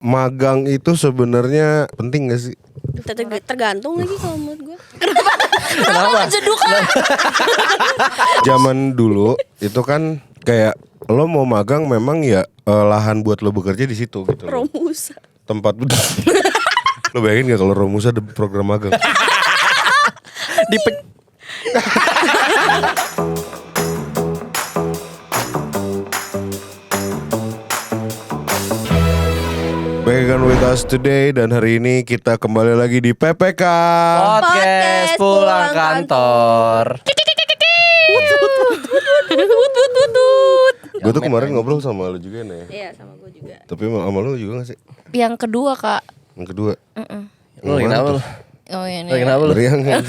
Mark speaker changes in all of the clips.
Speaker 1: magang itu sebenarnya penting gak sih?
Speaker 2: Tergantung lagi kalau menurut gue.
Speaker 3: Kenapa?
Speaker 1: Zaman dulu itu kan kayak lo mau magang memang ya lahan buat lo bekerja di situ gitu.
Speaker 2: Romusa.
Speaker 1: Tempat lo bayangin gak kalau Romusa ada program magang? Back with us today, dan hari ini kita kembali lagi di PPK
Speaker 3: Podcast pulang kantor.
Speaker 1: Gue tuh kemarin ngobrol sama lo juga nih.
Speaker 2: Iya, sama gue juga.
Speaker 1: Tapi sama lo juga gak sih?
Speaker 4: Yang kedua kak.
Speaker 1: Yang kedua.
Speaker 3: Lu lagi kenapa lu?
Speaker 4: Oh iya
Speaker 3: Lagi
Speaker 4: nih.
Speaker 3: kenapa lu?
Speaker 1: Meriang kan?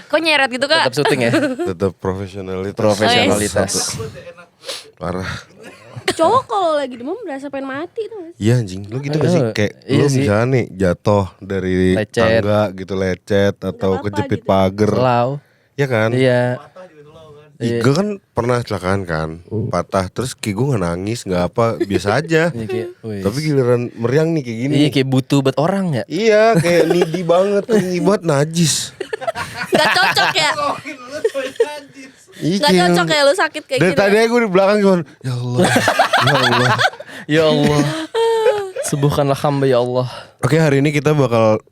Speaker 4: Kok nyeret gitu kak?
Speaker 3: Tetap syuting ya?
Speaker 1: Tetap profesionalitas.
Speaker 3: Profesionalitas.
Speaker 1: Parah.
Speaker 2: Cowok kalau lagi demam berasa pengen mati tuh.
Speaker 1: Iya anjing, lu gitu gak sih? Kayak
Speaker 3: Iya
Speaker 1: lu
Speaker 3: sih.
Speaker 1: misalnya nih jatuh dari
Speaker 3: Lecet.
Speaker 1: tangga gitu, lecet atau
Speaker 2: apa-apa
Speaker 1: kejepit
Speaker 2: gitu.
Speaker 1: pagar.
Speaker 3: Selau.
Speaker 1: Iya kan?
Speaker 3: Iya.
Speaker 1: Gue kan pernah kecelakaan kan, patah. Terus kayak gue gak nangis, gak apa, biasa aja.
Speaker 3: Iya, kayak, wih.
Speaker 1: Tapi giliran meriang nih kayak gini.
Speaker 3: Iya kayak butuh buat orang ya.
Speaker 1: Iya, kayak needy banget, banget najis.
Speaker 2: Gak cocok ya.
Speaker 1: Iya,
Speaker 2: Gak cocok ya lu sakit kayak
Speaker 1: dari
Speaker 2: gitu.
Speaker 1: tadi gue di belakang gimana? Ya Allah, ya Allah.
Speaker 3: Ya Allah. Sembuhkanlah hamba ya Allah.
Speaker 1: Oke, hari ini kita bakal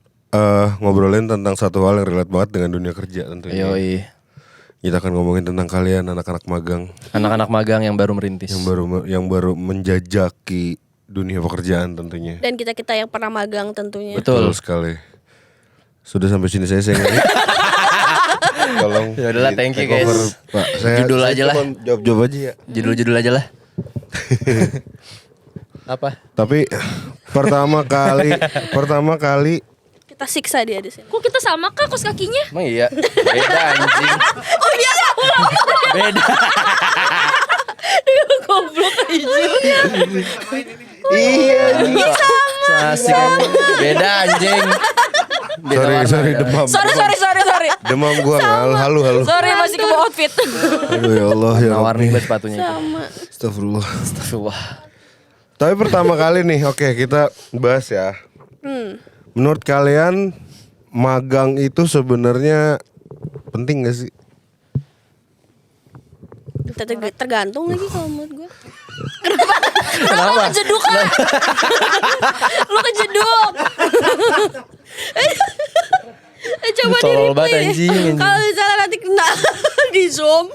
Speaker 1: ngobrolin tentang satu hal yang relate banget dengan dunia kerja tentunya.
Speaker 3: Yoi.
Speaker 1: Kita akan ngomongin tentang kalian anak-anak magang
Speaker 3: Anak-anak magang yang baru merintis.
Speaker 1: yang baru menjajaki dunia pekerjaan tentunya.
Speaker 2: Dan kita-kita yang pernah magang tentunya.
Speaker 3: Betul.
Speaker 1: Sekali. Sudah sampai sini saya ngeri. Tolong.
Speaker 3: Ya udahlah, thank you,
Speaker 1: take over,
Speaker 3: guys.
Speaker 1: Pak.
Speaker 3: Judul aja lah.
Speaker 1: Jawab-jawab aja ya.
Speaker 3: Judul-judul aja lah. Apa?
Speaker 1: Tapi pertama kali
Speaker 2: Kita siksa dia di sini.
Speaker 4: Kok kita sama kak kos kakinya?
Speaker 3: Emang iya. Beda anjing.
Speaker 2: Oh iya,
Speaker 3: Beda.
Speaker 2: goblok aja.
Speaker 1: iya.
Speaker 3: Asik. Beda anjing. Beda warna,
Speaker 1: Sorry
Speaker 3: beda.
Speaker 1: demam.
Speaker 2: Sorry.
Speaker 1: Demam gua halu.
Speaker 4: Sorry masih ke bawah outfit.
Speaker 1: Aduh ya Allah ya
Speaker 3: Warna
Speaker 1: Rabbi.
Speaker 3: banget sepatunya itu.
Speaker 2: Sama.
Speaker 1: Astagfirullah.
Speaker 3: Astagfirullah.
Speaker 1: Tapi pertama kali nih, oke kita bahas ya. Menurut kalian magang itu sebenarnya penting gak sih?
Speaker 2: Tergantung lagi kalau menurut gue.
Speaker 3: Kenapa?
Speaker 2: Lu kejeduk kan? Lu kejeduk. Coba di
Speaker 3: Tolol banget,
Speaker 2: replay.
Speaker 3: anjing.
Speaker 2: Kalau misalnya nanti kena di zoom,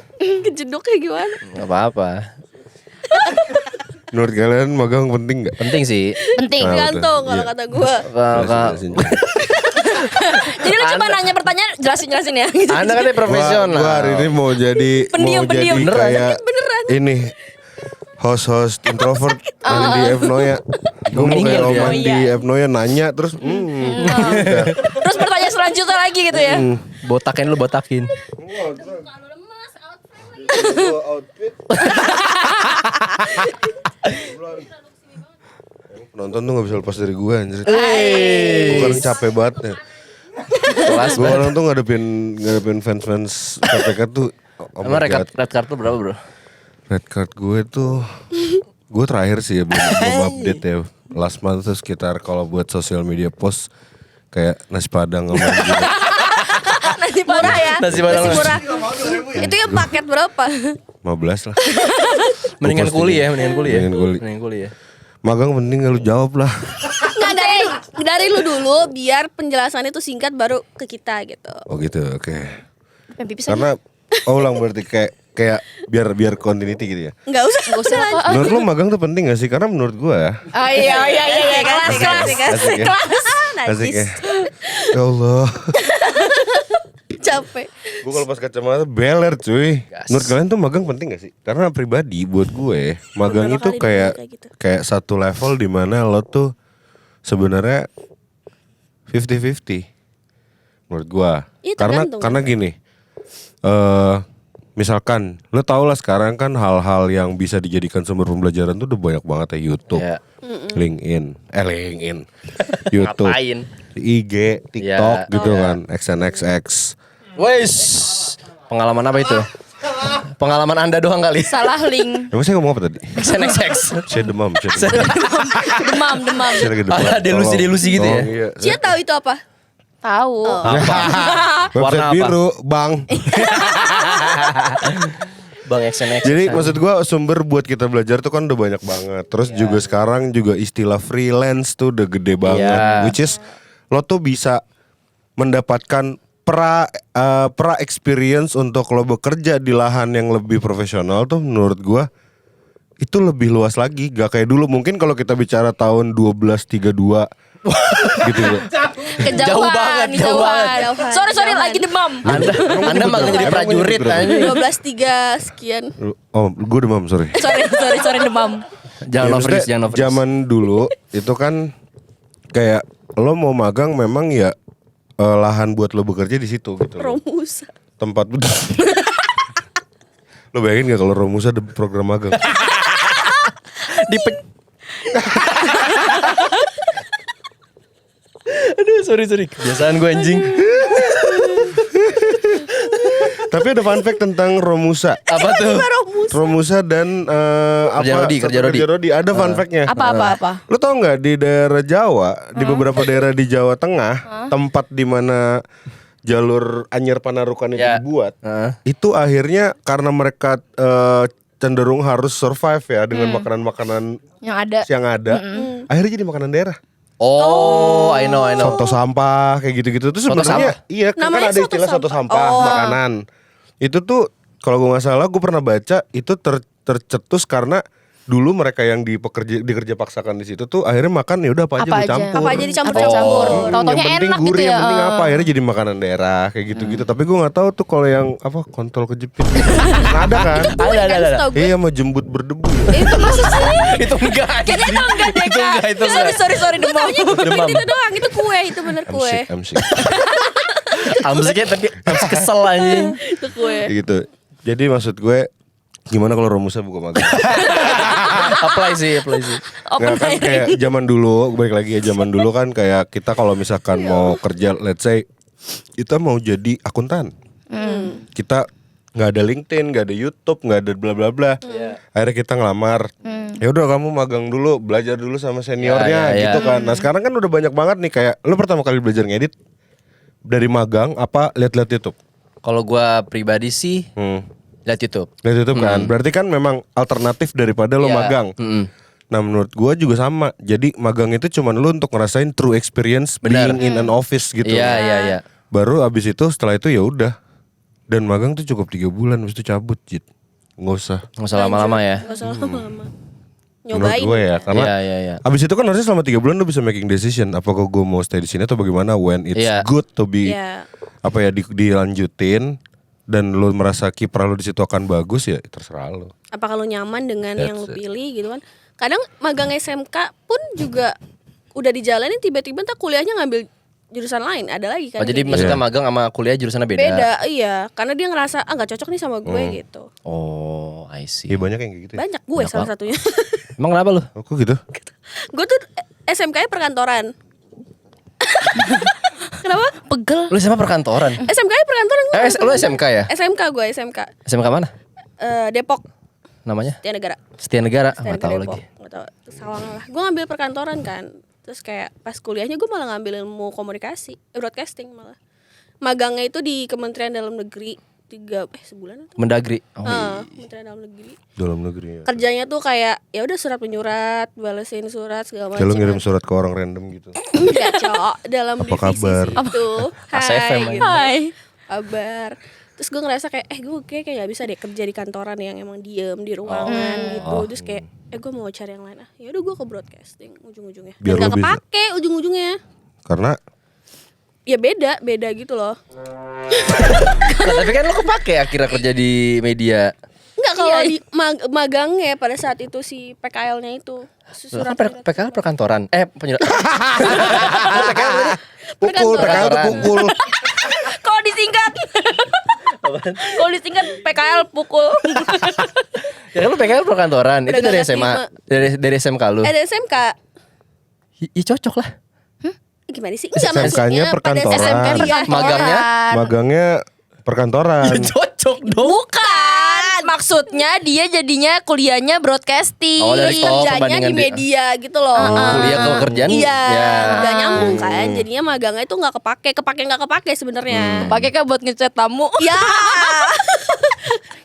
Speaker 2: kejeduk kayak gimana?
Speaker 3: Gak apa-apa.
Speaker 1: Menurut kalian magang penting gak?
Speaker 3: Penting sih.
Speaker 4: Penting.
Speaker 1: Nah,
Speaker 2: Tergantung
Speaker 1: betul.
Speaker 2: kalau
Speaker 1: Iya.
Speaker 2: kata gue.
Speaker 4: Jadi lu cuma nanya pertanyaan jelasin ya. Gitu.
Speaker 3: Anda kan profesional.
Speaker 1: Gua hari ini mau jadi
Speaker 2: Pendiam.
Speaker 1: kayak ini host introvert main di F-Noya. Gue mau kayak
Speaker 3: Meninggal dia.
Speaker 1: Roman di F-Noya nanya terus udah.
Speaker 4: Terus pertanyaan selanjutnya lagi gitu ya.
Speaker 3: Botakin lu botakin.
Speaker 1: Penonton tuh gak bisa lepas dari gue anjir. Bukan capek banget ya.
Speaker 3: Kelas
Speaker 1: Gue
Speaker 3: banget.
Speaker 1: orang tuh ngadepin fans PPK tuh. Oh
Speaker 3: Emang
Speaker 1: my
Speaker 3: red
Speaker 1: God.
Speaker 3: card lu berapa bro?
Speaker 1: Red card gue tuh gue terakhir sih ya belum update ya. Last month tuh sekitar kalau buat social media post kayak nasi padang sama gitu.
Speaker 2: Nasi murah ya.
Speaker 3: Nasi padang.
Speaker 2: murah. Itu yang paket berapa?
Speaker 1: 15 lah.
Speaker 3: Mendingan
Speaker 1: Gua posting.
Speaker 3: kuliah,
Speaker 1: Mendingan kuliah.
Speaker 3: Mendingan kuliah.
Speaker 1: Magang penting gak lu jawab lah.
Speaker 2: Nggak, dari lu dulu biar penjelasannya tuh singkat baru ke kita gitu.
Speaker 1: Oh gitu, oke.
Speaker 4: Pengen pipis aja.
Speaker 1: Karena ulang berarti kayak biar continuity gitu ya.
Speaker 2: Enggak usah.
Speaker 4: Gak usah kak.
Speaker 1: Menurut lu magang tuh penting gak sih? Karena menurut gue ya.
Speaker 4: Oh iya. Kelas.
Speaker 1: Asik ya. Asik ya.
Speaker 2: Najis.
Speaker 1: Ya Allah.
Speaker 2: Capek.
Speaker 1: Gue kalau pas kacamata beler cuy.
Speaker 3: Gas.
Speaker 1: Menurut kalian tuh magang penting gak sih? Karena pribadi buat gue magang
Speaker 2: Beberapa
Speaker 1: itu
Speaker 2: kali
Speaker 1: kayak
Speaker 2: kayak gitu.
Speaker 1: kayak satu level di mana lo tuh sebenarnya 50-50 menurut gue.
Speaker 2: Iya,
Speaker 1: Karena
Speaker 2: tergantung.
Speaker 1: gini. Misalkan lo tau lah sekarang kan hal-hal yang bisa dijadikan sumber pembelajaran tuh udah banyak banget ya. YouTube,
Speaker 3: Ya.
Speaker 1: LinkedIn, YouTube,
Speaker 3: Ngapain?
Speaker 1: IG, TikTok
Speaker 3: Ya.
Speaker 1: gitu kan, XNXX.
Speaker 3: Wes. Pengalaman apa itu? Pengalaman Anda doang kali.
Speaker 4: Salah link.
Speaker 1: Emang saya ngomong apa tadi?
Speaker 3: XNXX.
Speaker 1: Saya demam. Saya
Speaker 4: Demam.
Speaker 1: lagi demam.
Speaker 3: Ada delusi-delusi gitu ya?
Speaker 1: Iya.
Speaker 2: Cia tahu itu apa?
Speaker 4: Tahu.
Speaker 1: Website
Speaker 3: Warna apa?
Speaker 1: biru, Bang.
Speaker 3: Bang XNXX.
Speaker 1: Jadi maksud gua sumber buat kita belajar tuh kan udah banyak banget. Terus juga sekarang juga istilah freelance tuh udah gede banget.
Speaker 3: Iya.
Speaker 1: Which is lo tuh bisa mendapatkan pra experience untuk lo bekerja di lahan yang lebih profesional tuh menurut gua itu lebih luas lagi. Gak kayak dulu. Mungkin kalau kita bicara tahun 1232 gitu ya.
Speaker 4: Kejauhan.
Speaker 3: Jauh banget.
Speaker 2: Jauhan.
Speaker 4: Sorry lagi demam.
Speaker 3: Anda malah jadi
Speaker 1: Emang
Speaker 3: prajurit
Speaker 1: bener.
Speaker 3: aja.
Speaker 2: 12.3 sekian.
Speaker 1: Oh, gue demam, sorry.
Speaker 4: Sorry demam.
Speaker 3: Jangan
Speaker 1: Ya,
Speaker 3: overuse,
Speaker 1: maksudnya
Speaker 3: jangan overuse.
Speaker 1: Zaman dulu itu kan kayak lo mau magang memang ya lahan buat lo bekerja di situ gitu. loh.
Speaker 2: Romusa.
Speaker 1: Tempat betul. Lo bayangin gak kalau Romusa ada program magang?
Speaker 3: Aduh, sorry. Kebiasaan gue anjing.
Speaker 1: Tapi ada fun fact tentang Romusa.
Speaker 3: Apa tuh?
Speaker 1: Romusa dan
Speaker 3: Kerja Rodi.
Speaker 1: Ada fun fact-nya.
Speaker 4: Apa?
Speaker 1: Lo tau nggak di daerah Jawa, di beberapa daerah di Jawa Tengah, tempat di mana jalur Anyer Panarukan itu
Speaker 3: Ya.
Speaker 1: dibuat,
Speaker 3: Heeh.
Speaker 1: itu akhirnya karena mereka cenderung harus survive ya dengan makanan-makanan
Speaker 4: Yang ada.
Speaker 1: yang ada, akhirnya jadi makanan daerah.
Speaker 3: Oh, I know.
Speaker 1: Soto sampah kayak gitu-gitu tuh
Speaker 3: Soto
Speaker 1: sebenarnya iya kan
Speaker 2: Namanya
Speaker 1: ada
Speaker 2: soto
Speaker 1: istilah soto
Speaker 2: sampah.
Speaker 1: sampah
Speaker 2: Oh.
Speaker 1: makanan. Itu tuh kalau gue nggak salah gue pernah baca itu tercetus karena dulu mereka yang dikerja paksakan di situ tuh akhirnya makan ya udah apa aja dicampur.
Speaker 2: Apa aja dicampur.
Speaker 4: Apa dicampur.
Speaker 1: Yang
Speaker 4: Tau-taunya
Speaker 1: penting
Speaker 4: enak
Speaker 1: gurih,
Speaker 4: gitu ya.
Speaker 1: yang penting apa akhirnya jadi makanan daerah kayak gitu-gitu. Tapi gue nggak tahu tuh kalau yang apa kontol kejepit. Nah, ada kan?
Speaker 3: Ada.
Speaker 1: Iya sama jembut berdebu.
Speaker 2: Itu maksudnya
Speaker 3: Itu enggak.
Speaker 4: Kayaknya itu enggak deh Kak.
Speaker 3: Itu enggak.
Speaker 4: Sorry demam.
Speaker 3: Demam.
Speaker 2: itu doang, itu kue, itu bener kue.
Speaker 1: MC
Speaker 3: Amsiknya tapi kesel anjing.
Speaker 2: Itu kue.
Speaker 1: gitu. Jadi maksud gue gimana kalau Romusa buka magang?
Speaker 3: Apply sih.
Speaker 1: Nggak kan kayak zaman dulu, balik lagi ya zaman dulu kan kayak kita kalau misalkan mau kerja, let's say kita mau jadi akuntan, kita nggak ada LinkedIn, nggak ada YouTube, nggak ada bla bla bla. Akhirnya kita ngelamar. Ya udah kamu magang dulu, belajar dulu sama seniornya
Speaker 3: Ya.
Speaker 1: gitu kan. Nah sekarang kan udah banyak banget nih kayak lo pertama kali belajar ngedit dari magang apa lihat-lihat YouTube?
Speaker 3: Kalau gua pribadi sih lihat YouTube.
Speaker 1: Lihat YouTube kan. Berarti kan memang alternatif daripada lo
Speaker 3: Iya.
Speaker 1: magang. Nah menurut gua juga sama. Jadi magang itu cuman lu untuk ngerasain true experience
Speaker 3: Benar.
Speaker 1: being in an office gitu.
Speaker 3: Iya.
Speaker 1: Baru abis itu setelah itu ya udah. Dan magang tuh cukup 3 bulan habis itu cabut Jit. Nggak usah.
Speaker 3: Nggak usah lama-lama ya.
Speaker 2: Gak usah lama-lama.
Speaker 1: Menurut
Speaker 2: Nyobain.
Speaker 1: gue ya karena
Speaker 3: Iya.
Speaker 1: abis itu kan harusnya selama 3 bulan lu bisa making decision apakah gue mau stay di sini atau bagaimana when it's
Speaker 3: Iya.
Speaker 1: good to be
Speaker 2: Iya.
Speaker 1: apa ya dilanjutin dan lu merasa kiprah lu di situ akan bagus ya terserah lu.
Speaker 2: Apakah lu nyaman dengan yang lu
Speaker 1: That's it.
Speaker 2: pilih gitu kan. Kadang magang SMK pun juga udah dijalanin tiba-tiba tak kuliahnya ngambil jurusan lain. Ada lagi kan.
Speaker 3: Oh, jadi
Speaker 2: kayak
Speaker 3: maksudnya
Speaker 1: Iya.
Speaker 3: magang sama kuliah jurusannya beda.
Speaker 2: beda, iya. Karena dia ngerasa gak cocok nih sama gue gitu.
Speaker 3: Oh, I see.
Speaker 1: Iya banyak yang kayak gitu ya.
Speaker 2: Banyak gue salah satunya.
Speaker 3: Emang kenapa lu?
Speaker 1: Oh, kok gitu?
Speaker 2: Gue tuh SMK-nya perkantoran. Kenapa?
Speaker 4: Pegel.
Speaker 3: Lu sama perkantoran.
Speaker 2: SMK-nya perkantoran gue.
Speaker 3: Lu SMK ya?
Speaker 2: SMK gue, SMK.
Speaker 3: SMK mana?
Speaker 2: Depok,
Speaker 3: Namanya?
Speaker 2: Setia Negara.
Speaker 3: Setia Negara.
Speaker 2: Setia
Speaker 3: Nggak tahu
Speaker 2: Negara
Speaker 3: lagi.
Speaker 2: Depok. Nggak tahu. Sawang lah. Gue ngambil perkantoran kan. Terus kayak pas kuliahnya gue malah ngambil ilmu komunikasi, broadcasting malah. Magangnya itu di Kementerian Dalam Negeri sebulan atau?
Speaker 3: Mendagri. Oh,
Speaker 2: Kementerian Dalam Negeri.
Speaker 1: Dalam negeri ya.
Speaker 2: Kerjanya tuh kayak ya udah surat menyurat, balesin surat segala macam.
Speaker 1: Kayak lu ngirim surat ke orang random gitu.
Speaker 2: Enggak, Cok. Dalam
Speaker 1: Apa
Speaker 2: divisi
Speaker 1: kabar?
Speaker 2: itu.
Speaker 3: ACFM
Speaker 2: Hai,
Speaker 3: gitu.
Speaker 2: hai. Kabar. Terus gue ngerasa kayak gue kayak gak bisa deh kerja di kantoran yang emang diem di ruangan gitu. Terus kayak gue mau cari yang lain. Ya udah gue ke broadcasting ujung-ujungnya.
Speaker 1: Biar
Speaker 2: Dan
Speaker 1: lo
Speaker 2: gak
Speaker 1: bisa.
Speaker 2: kepake ujung-ujungnya.
Speaker 1: Karena
Speaker 2: Ya beda gitu loh.
Speaker 3: Nah, tapi kan lu kepake akhirnya kerja di media.
Speaker 2: Enggak kalau di magangnya pada saat itu si PKL-nya itu.
Speaker 3: Lu kan PKL perkantoran. PKL
Speaker 1: pukul, PKL tuh pukul.
Speaker 4: Kalau disingkat. Kalau disingkat PKL pukul.
Speaker 3: Ya kan lu PKL perkantoran. Itu
Speaker 2: Udah
Speaker 3: dari
Speaker 2: gak
Speaker 3: SMA. Dari SMK lu.
Speaker 2: Ada SMK.
Speaker 3: Ya cocok lah.
Speaker 2: Gimana sih?
Speaker 1: SMK-nya perkantoran.
Speaker 2: SMK
Speaker 3: Magangnya?
Speaker 1: Magangnya perkantoran.
Speaker 3: Cocok dong.
Speaker 2: Bukan.
Speaker 4: maksudnya dia jadinya kuliahnya broadcasting.
Speaker 3: Oh, dari
Speaker 2: kerjanya
Speaker 3: perbandingan
Speaker 2: di media gitu loh.
Speaker 3: kuliah ke kerjaan.
Speaker 2: Iya,
Speaker 3: Ya.
Speaker 2: nggak nyambung kan. Jadinya magangnya itu nggak kepake sebenarnya.
Speaker 4: Pakai kan buat ngechat tamu.
Speaker 2: Ya,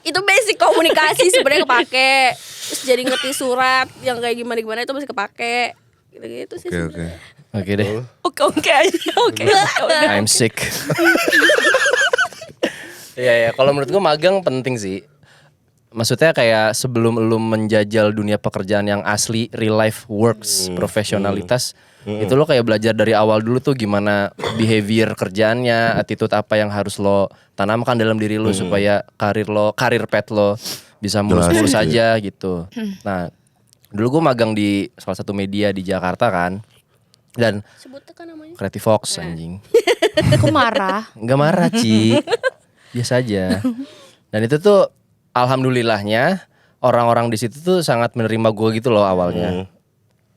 Speaker 2: itu basic komunikasi sebenarnya kepake. Terus jadi ngerti surat yang kayak gimana itu masih kepake. Gitu sih.
Speaker 1: Oke.
Speaker 3: Oke deh.
Speaker 4: Oke aja. Oke.
Speaker 3: I'm sick. Iya ya, kalau menurut gue magang penting sih. Maksudnya kayak sebelum lu menjajal dunia pekerjaan yang asli, real life works, profesionalitas, itu lo kayak belajar dari awal dulu tuh gimana behavior kerjaannya, attitude apa yang harus lo tanamkan dalam diri lo supaya karir path lo bisa mulus-mulus aja gitu. Nah, dulu gue magang di salah satu media di Jakarta kan, dan
Speaker 2: Sebutnya kan namanya.
Speaker 3: Creative Fox anjing.
Speaker 4: Aku marah.
Speaker 3: Enggak marah, Ci. Biasa aja. Dan itu tuh alhamdulillahnya orang-orang di situ tuh sangat menerima gue gitu loh awalnya.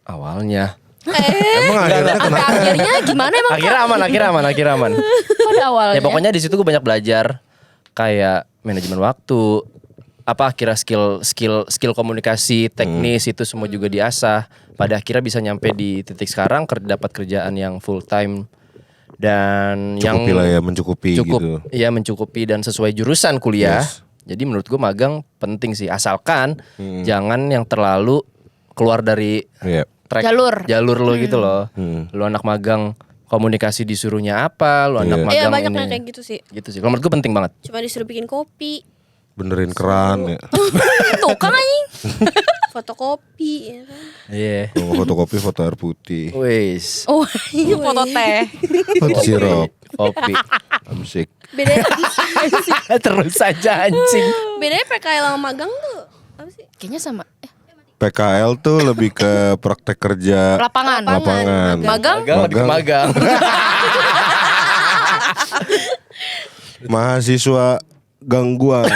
Speaker 3: Awalnya.
Speaker 1: Emang akhirnya
Speaker 4: Sampai
Speaker 1: kenapa?
Speaker 4: akhirnya gimana emang?
Speaker 3: Akhirnya aman.
Speaker 4: Pada awalnya.
Speaker 3: Ya pokoknya di situ gue banyak belajar kayak manajemen waktu, apa akhirnya skill komunikasi, teknis itu semua juga diasah. Pada akhirnya bisa nyampe di titik sekarang dapat kerjaan yang full time dan
Speaker 1: Cukupi
Speaker 3: yang
Speaker 1: lah ya, mencukupi
Speaker 3: cukup,
Speaker 1: gitu.
Speaker 3: iya mencukupi dan sesuai jurusan kuliah.
Speaker 1: Yes.
Speaker 3: Jadi menurut gue magang penting sih, asalkan jangan yang terlalu keluar dari
Speaker 1: Iya.
Speaker 3: track jalur lo gitu loh. Lo anak magang komunikasi disuruhnya apa, lo anak
Speaker 1: Iya.
Speaker 2: Iya
Speaker 3: magang
Speaker 2: banyak
Speaker 3: ini.
Speaker 2: yang kayak gitu sih.
Speaker 3: Gitu sih. Kalau menurut gue penting banget.
Speaker 2: Cuma disuruh bikin kopi,
Speaker 1: Benerin keran ya.
Speaker 4: Tukang anjing.
Speaker 2: fotokopi, ya kan.
Speaker 3: Iya.
Speaker 1: Kalau mau fotokopi foto air putih.
Speaker 3: Wis.
Speaker 4: Oh, ini foto teh.
Speaker 1: Foto sirup.
Speaker 3: Kopi.
Speaker 1: I'm sick.
Speaker 2: Bedanya
Speaker 3: Terus saja anjing.
Speaker 2: bedanya PKL sama magang tuh apa sih?
Speaker 4: Kayaknya sama.
Speaker 1: PKL tuh lebih ke praktek kerja
Speaker 4: Lapangan.
Speaker 1: lapangan.
Speaker 4: Magang.
Speaker 3: Lebih ke magang.
Speaker 1: Mahasiswa gangguan.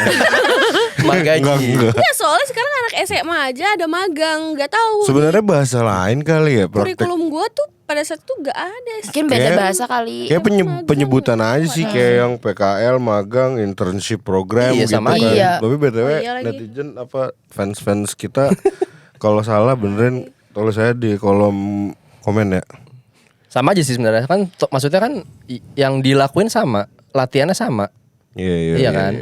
Speaker 3: Magaji.
Speaker 1: Enggak.
Speaker 2: Ya soalnya sekarang anak SMA aja ada magang, nggak tahu.
Speaker 1: Sebenarnya bahasa lain kali ya praktek.
Speaker 2: Kurikulum gua tuh pada saat itu nggak ada.
Speaker 4: Mungkin beda
Speaker 1: Kayak-
Speaker 4: bahasa kali.
Speaker 1: Kayak penyebutan aja sih kayak yang PKL, magang, internship program
Speaker 3: Iya,
Speaker 1: gitu
Speaker 3: sama
Speaker 1: kan.
Speaker 4: aja.
Speaker 1: Tapi BTW
Speaker 2: Oh, iya lagi.
Speaker 1: netizen apa fans kita kalau salah benerin tulis saya di kolom komen ya.
Speaker 3: Sama aja sih sebenarnya kan maksudnya kan yang dilakuin sama, latihannya sama. Iya kan?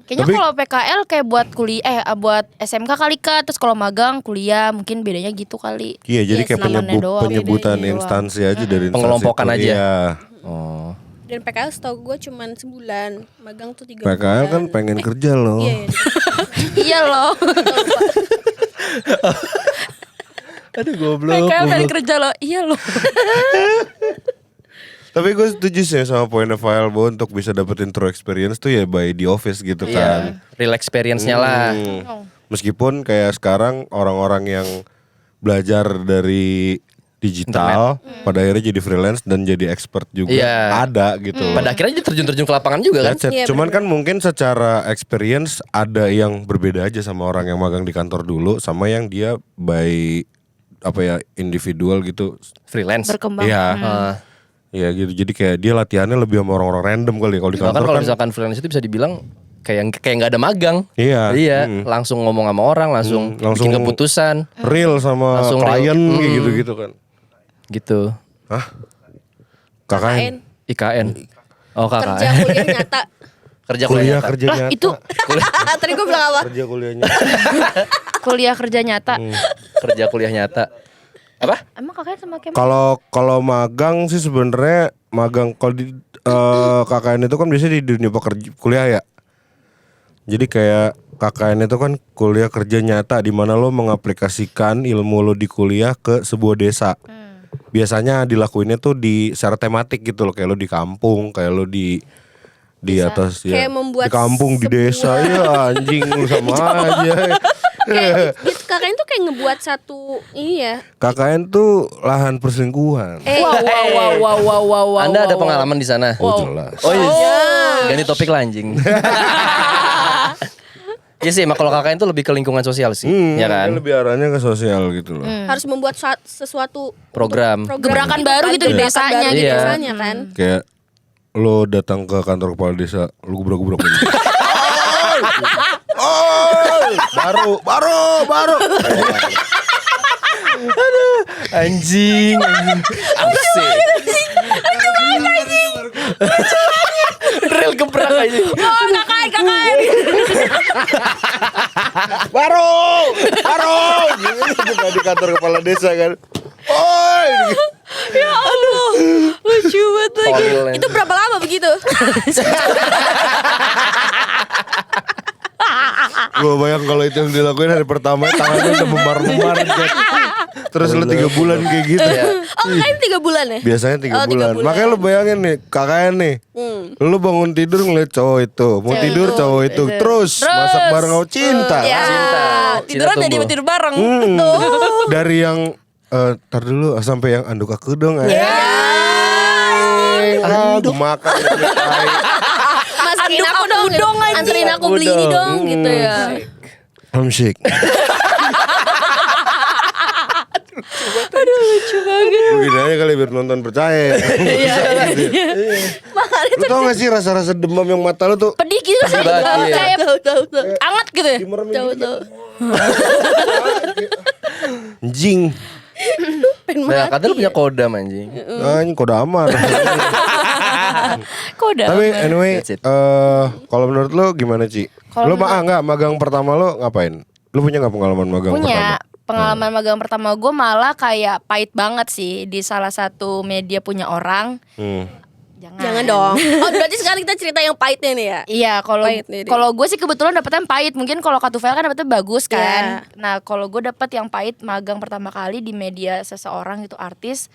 Speaker 4: Kayaknya
Speaker 1: Tapi-
Speaker 4: kalau PKL kayak buat kuliah, buat SMK kali Kak. Terus kalau magang kuliah mungkin bedanya gitu kali.
Speaker 1: Iya, jadi kayak
Speaker 4: namanya doang,
Speaker 1: penyebutan
Speaker 4: bedanya doang.
Speaker 1: instansi aja dari instansi
Speaker 3: Pengelompokan
Speaker 1: itu.
Speaker 3: aja.
Speaker 1: Iya.
Speaker 3: Oh.
Speaker 2: Dan PKL setahu gua cuman sebulan, magang tuh 3
Speaker 1: PKL kan
Speaker 2: bulan.
Speaker 1: pengen kerja loh.
Speaker 2: Iya,
Speaker 4: Iya loh.
Speaker 3: Aduh goblok.
Speaker 4: PKL pengen kerja loh. Iya loh.
Speaker 1: Tapi gue setuju sih sama poinnya File bahwa untuk bisa dapetin true experience tuh ya by the office gitu kan.
Speaker 3: Iya, real experience-nya lah.
Speaker 1: Meskipun kayak sekarang orang-orang yang belajar dari digital pada akhirnya jadi freelance dan jadi expert juga
Speaker 3: Iya.
Speaker 1: ada gitu.
Speaker 3: Pada akhirnya dia terjun-terjun ke lapangan juga kan.
Speaker 1: That's it.
Speaker 2: Iya,
Speaker 1: Cuman kan mungkin secara experience ada yang berbeda aja sama orang yang magang di kantor dulu sama yang dia by apa ya individual gitu.
Speaker 3: Freelance.
Speaker 4: Berkembang.
Speaker 1: Iya.
Speaker 3: Ah.
Speaker 1: Iya gitu. Jadi kayak dia latihannya lebih sama orang-orang random kali kalau di
Speaker 3: Bahkan
Speaker 1: kantor
Speaker 3: kalau
Speaker 1: kan.
Speaker 3: misalkan freelance itu bisa dibilang kayak nggak ada magang.
Speaker 1: Iya.
Speaker 3: Iya, langsung ngomong sama orang, langsung
Speaker 1: langsung-
Speaker 3: bikin keputusan
Speaker 1: Real sama
Speaker 3: Langsung
Speaker 1: klien
Speaker 3: real.
Speaker 1: kayak gitu-gitu kan.
Speaker 3: gitu.
Speaker 1: Hah? KKN.
Speaker 3: IKN. Oh,
Speaker 2: kerja
Speaker 3: KKN.
Speaker 2: kuliah nyata.
Speaker 3: Kerja
Speaker 1: Kuliah
Speaker 3: nyata.
Speaker 1: kerja
Speaker 4: Lah
Speaker 1: nyata.
Speaker 4: itu
Speaker 2: Tadi gua bilang apa?
Speaker 1: Kerja kuliahnya.
Speaker 4: kuliah kerja nyata.
Speaker 3: Kerja kuliah nyata. Apa?
Speaker 4: Emang kakaknya sama kayak
Speaker 1: Kalau magang sih sebenarnya magang kalau di KKN itu kan biasanya di dunia kuliah ya. Jadi kayak KKN itu kan kuliah kerja nyata di mana lo mengaplikasikan ilmu lo di kuliah ke sebuah desa. Biasanya dilakuinnya tuh di secara tematik gitu loh, kayak lo di kampung, kayak lo di atas ya.
Speaker 2: Kayak membuat
Speaker 1: di kampung di desa ya anjing lu sama aja.
Speaker 2: Kayak gitu, kakaknya tuh kayak ngebuat satu ini ya.
Speaker 1: KKN tuh lahan perselingkuhan.
Speaker 4: wow.
Speaker 3: Anda ada pengalaman di sana?
Speaker 1: Oh jelas.
Speaker 3: Oh iya. Ganti topik lah anjing. Iya sih, emang kalau KKN itu lebih ke lingkungan sosial sih, ya kan?
Speaker 1: Dia lebih arahnya ke sosial gitu loh.
Speaker 2: Harus membuat sesuatu
Speaker 3: Program.
Speaker 4: Gebrakan baru gitu di
Speaker 2: Gebrakan
Speaker 4: desanya.
Speaker 2: baru di
Speaker 3: Iya.
Speaker 2: desanya kan.
Speaker 1: Kayak lo datang ke kantor kepala desa, lo gubrak-gubrak. Oh, baru.
Speaker 3: Anjing. Asik. Real gebrak aja.
Speaker 4: Oh kakak.
Speaker 1: Baru. Gitu juga di kantor kepala desa kan. Oi.
Speaker 2: Ya Allah, lucu banget lagi.
Speaker 3: Tolil.
Speaker 2: Itu berapa lama begitu?
Speaker 1: Gue bayang kalau itu yang dilakuin hari pertama tangannya udah memar-memar Jet. Terus lu 3 bulan kayak gitu.
Speaker 2: Oh kan 3 bulan ya?
Speaker 1: Biasanya 3
Speaker 2: Oh, 3
Speaker 1: bulan.
Speaker 2: bulan.
Speaker 1: Makanya lu bayangin nih, kakaknya nih. Lu bangun tidur ngeliat cowok itu, mau
Speaker 4: Cewek
Speaker 1: tidur
Speaker 4: itu.
Speaker 1: cowok itu, terus masak bareng sama cinta.
Speaker 2: Ya,
Speaker 3: Cinta
Speaker 2: tiduran jadi
Speaker 3: tumbuh.
Speaker 2: tidur bareng.
Speaker 1: Dari yang tar dulu sampai yang anduk aku dong. Aku makan.
Speaker 2: Masakin aku dong, gitu. Anterin aku beli ini dong gitu ya.
Speaker 1: I'm sick.
Speaker 2: Aduh lucu banget.
Speaker 1: Begini aja kali biar nonton percaya.
Speaker 2: Makanya
Speaker 1: Lu tau gak sih rasa-rasa demam yang mata lu tuh
Speaker 4: Pedih gitu sih.
Speaker 3: Iya.
Speaker 4: Kayak
Speaker 2: tahu.
Speaker 4: anget gitu ya.
Speaker 1: dimeremin
Speaker 2: Tahu
Speaker 1: gitu.
Speaker 2: tahu.
Speaker 1: Anjing.
Speaker 2: Pengen
Speaker 3: Nah,
Speaker 2: mati.
Speaker 3: katanya lu punya kodam anjing.
Speaker 1: Anjing kode amar.
Speaker 4: Kok udah.
Speaker 1: Tapi anyway,
Speaker 3: That's it.
Speaker 1: kalau menurut lu gimana Ci?
Speaker 4: Kalau
Speaker 1: Lu enggak magang pertama lu ngapain? Lu punya nggak pengalaman magang
Speaker 4: Punya
Speaker 1: pertama?
Speaker 4: pengalaman magang pertama gue malah kayak pahit banget sih di salah satu media punya orang.
Speaker 2: Jangan dong. Oh berarti sekarang kita cerita yang pahitnya nih ya.
Speaker 4: Iya, kalau
Speaker 2: Pahit nih dia.
Speaker 4: kalau gue sih kebetulan dapetnya yang pahit. Mungkin kalau Katuvel kan dapetnya bagus kan.
Speaker 2: Iya.
Speaker 4: Nah, kalau gue dapet yang pahit magang pertama kali di media seseorang itu artis.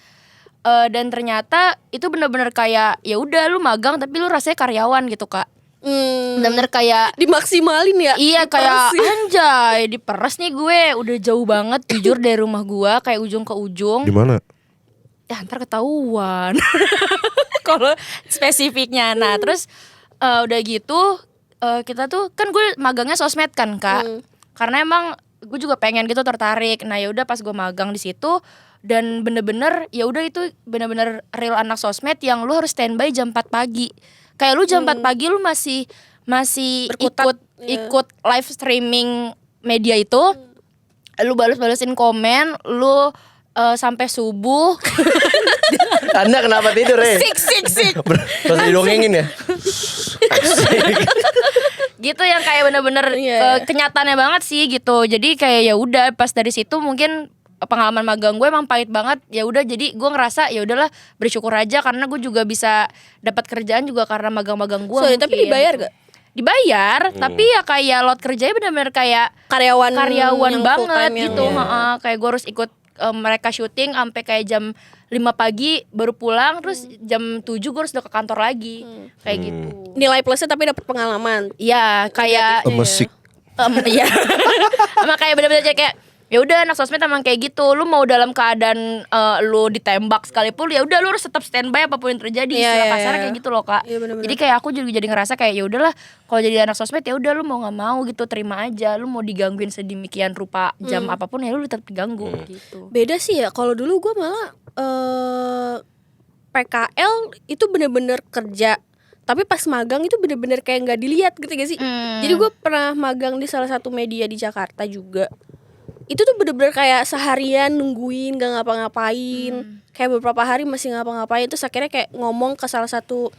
Speaker 4: Dan ternyata itu bener-bener kayak ya udah lu magang tapi lu rasanya karyawan gitu kak. Bener-bener kayak
Speaker 2: Dimaksimalin ya.
Speaker 4: iya kayak
Speaker 2: Diperesin.
Speaker 4: anjay diperes nih gue udah jauh banget jujur dari rumah gue kayak ujung ke ujung.
Speaker 1: Di mana?
Speaker 4: Ya ntar ketahuan kalau spesifiknya. Nah terus udah gitu kita tuh kan gue magangnya sosmed kan kak. Karena emang gue juga pengen gitu tertarik. Nah ya udah pas gue magang di situ dan bener-bener ya udah itu bener-bener real anak sosmed yang lu harus standby jam 4 pagi. Kayak lu jam 4 pagi lu masih
Speaker 2: Berkutat,
Speaker 4: ikut live streaming media itu. Lu bales-balesin komen, lu sampai subuh.
Speaker 3: Anda kenapa tidur
Speaker 4: Sik.
Speaker 3: Terus didongengin ya?
Speaker 4: Gitu yang kayak bener-bener
Speaker 2: Iya.
Speaker 4: kenyataannya banget sih gitu. Jadi kayak ya udah pas dari situ mungkin pengalaman magang gue emang pahit banget. Ya udah jadi gue ngerasa ya udahlah bersyukur aja karena gue juga bisa dapat kerjaan juga karena magang-magang gue.
Speaker 2: Sorry, tapi dibayar
Speaker 4: gitu.
Speaker 2: gak?
Speaker 4: Dibayar, tapi ya kayak lot kerjanya bener-bener kayak
Speaker 2: Karyawan
Speaker 4: karyawan
Speaker 2: yang
Speaker 4: banget
Speaker 2: full-time yang-
Speaker 4: gitu.
Speaker 2: iya.
Speaker 4: Kayak gue harus ikut mereka syuting sampai kayak jam 5 pagi baru pulang, terus jam 7 gue harus udah ke kantor lagi. Kayak gitu.
Speaker 2: Nilai plusnya tapi dapat pengalaman.
Speaker 4: Iya, kayak
Speaker 1: Mesik.
Speaker 4: iya. Sama kayak bener-bener kayak ya udah anak sosmed emang kayak gitu. Lu mau dalam keadaan lu ditembak sekalipun ya udah lu harus tetap standby apapun yang terjadi.
Speaker 2: Iya,
Speaker 4: Istilah
Speaker 2: iya,
Speaker 4: kasarnya
Speaker 2: iya.
Speaker 4: kayak gitu loh, Kak.
Speaker 2: Iya, bener-bener.
Speaker 4: Jadi kayak aku juga jadi ngerasa kayak ya udahlah kalau jadi anak sosmed ya udah lu mau nggak mau gitu terima aja. Lu mau digangguin sedemikian rupa jam apapun ya lu tetap diganggu gitu.
Speaker 2: Beda sih ya. Kalau dulu gue malah PKL itu bener-bener kerja. Tapi pas magang itu bener-bener kayak nggak dilihat gitu gak sih? Jadi gue pernah magang di salah satu media di Jakarta juga. Itu tuh bener-bener kayak seharian nungguin gak ngapa-ngapain. Kayak beberapa hari masih ngapa-ngapain. Terus akhirnya kayak ngomong ke salah satu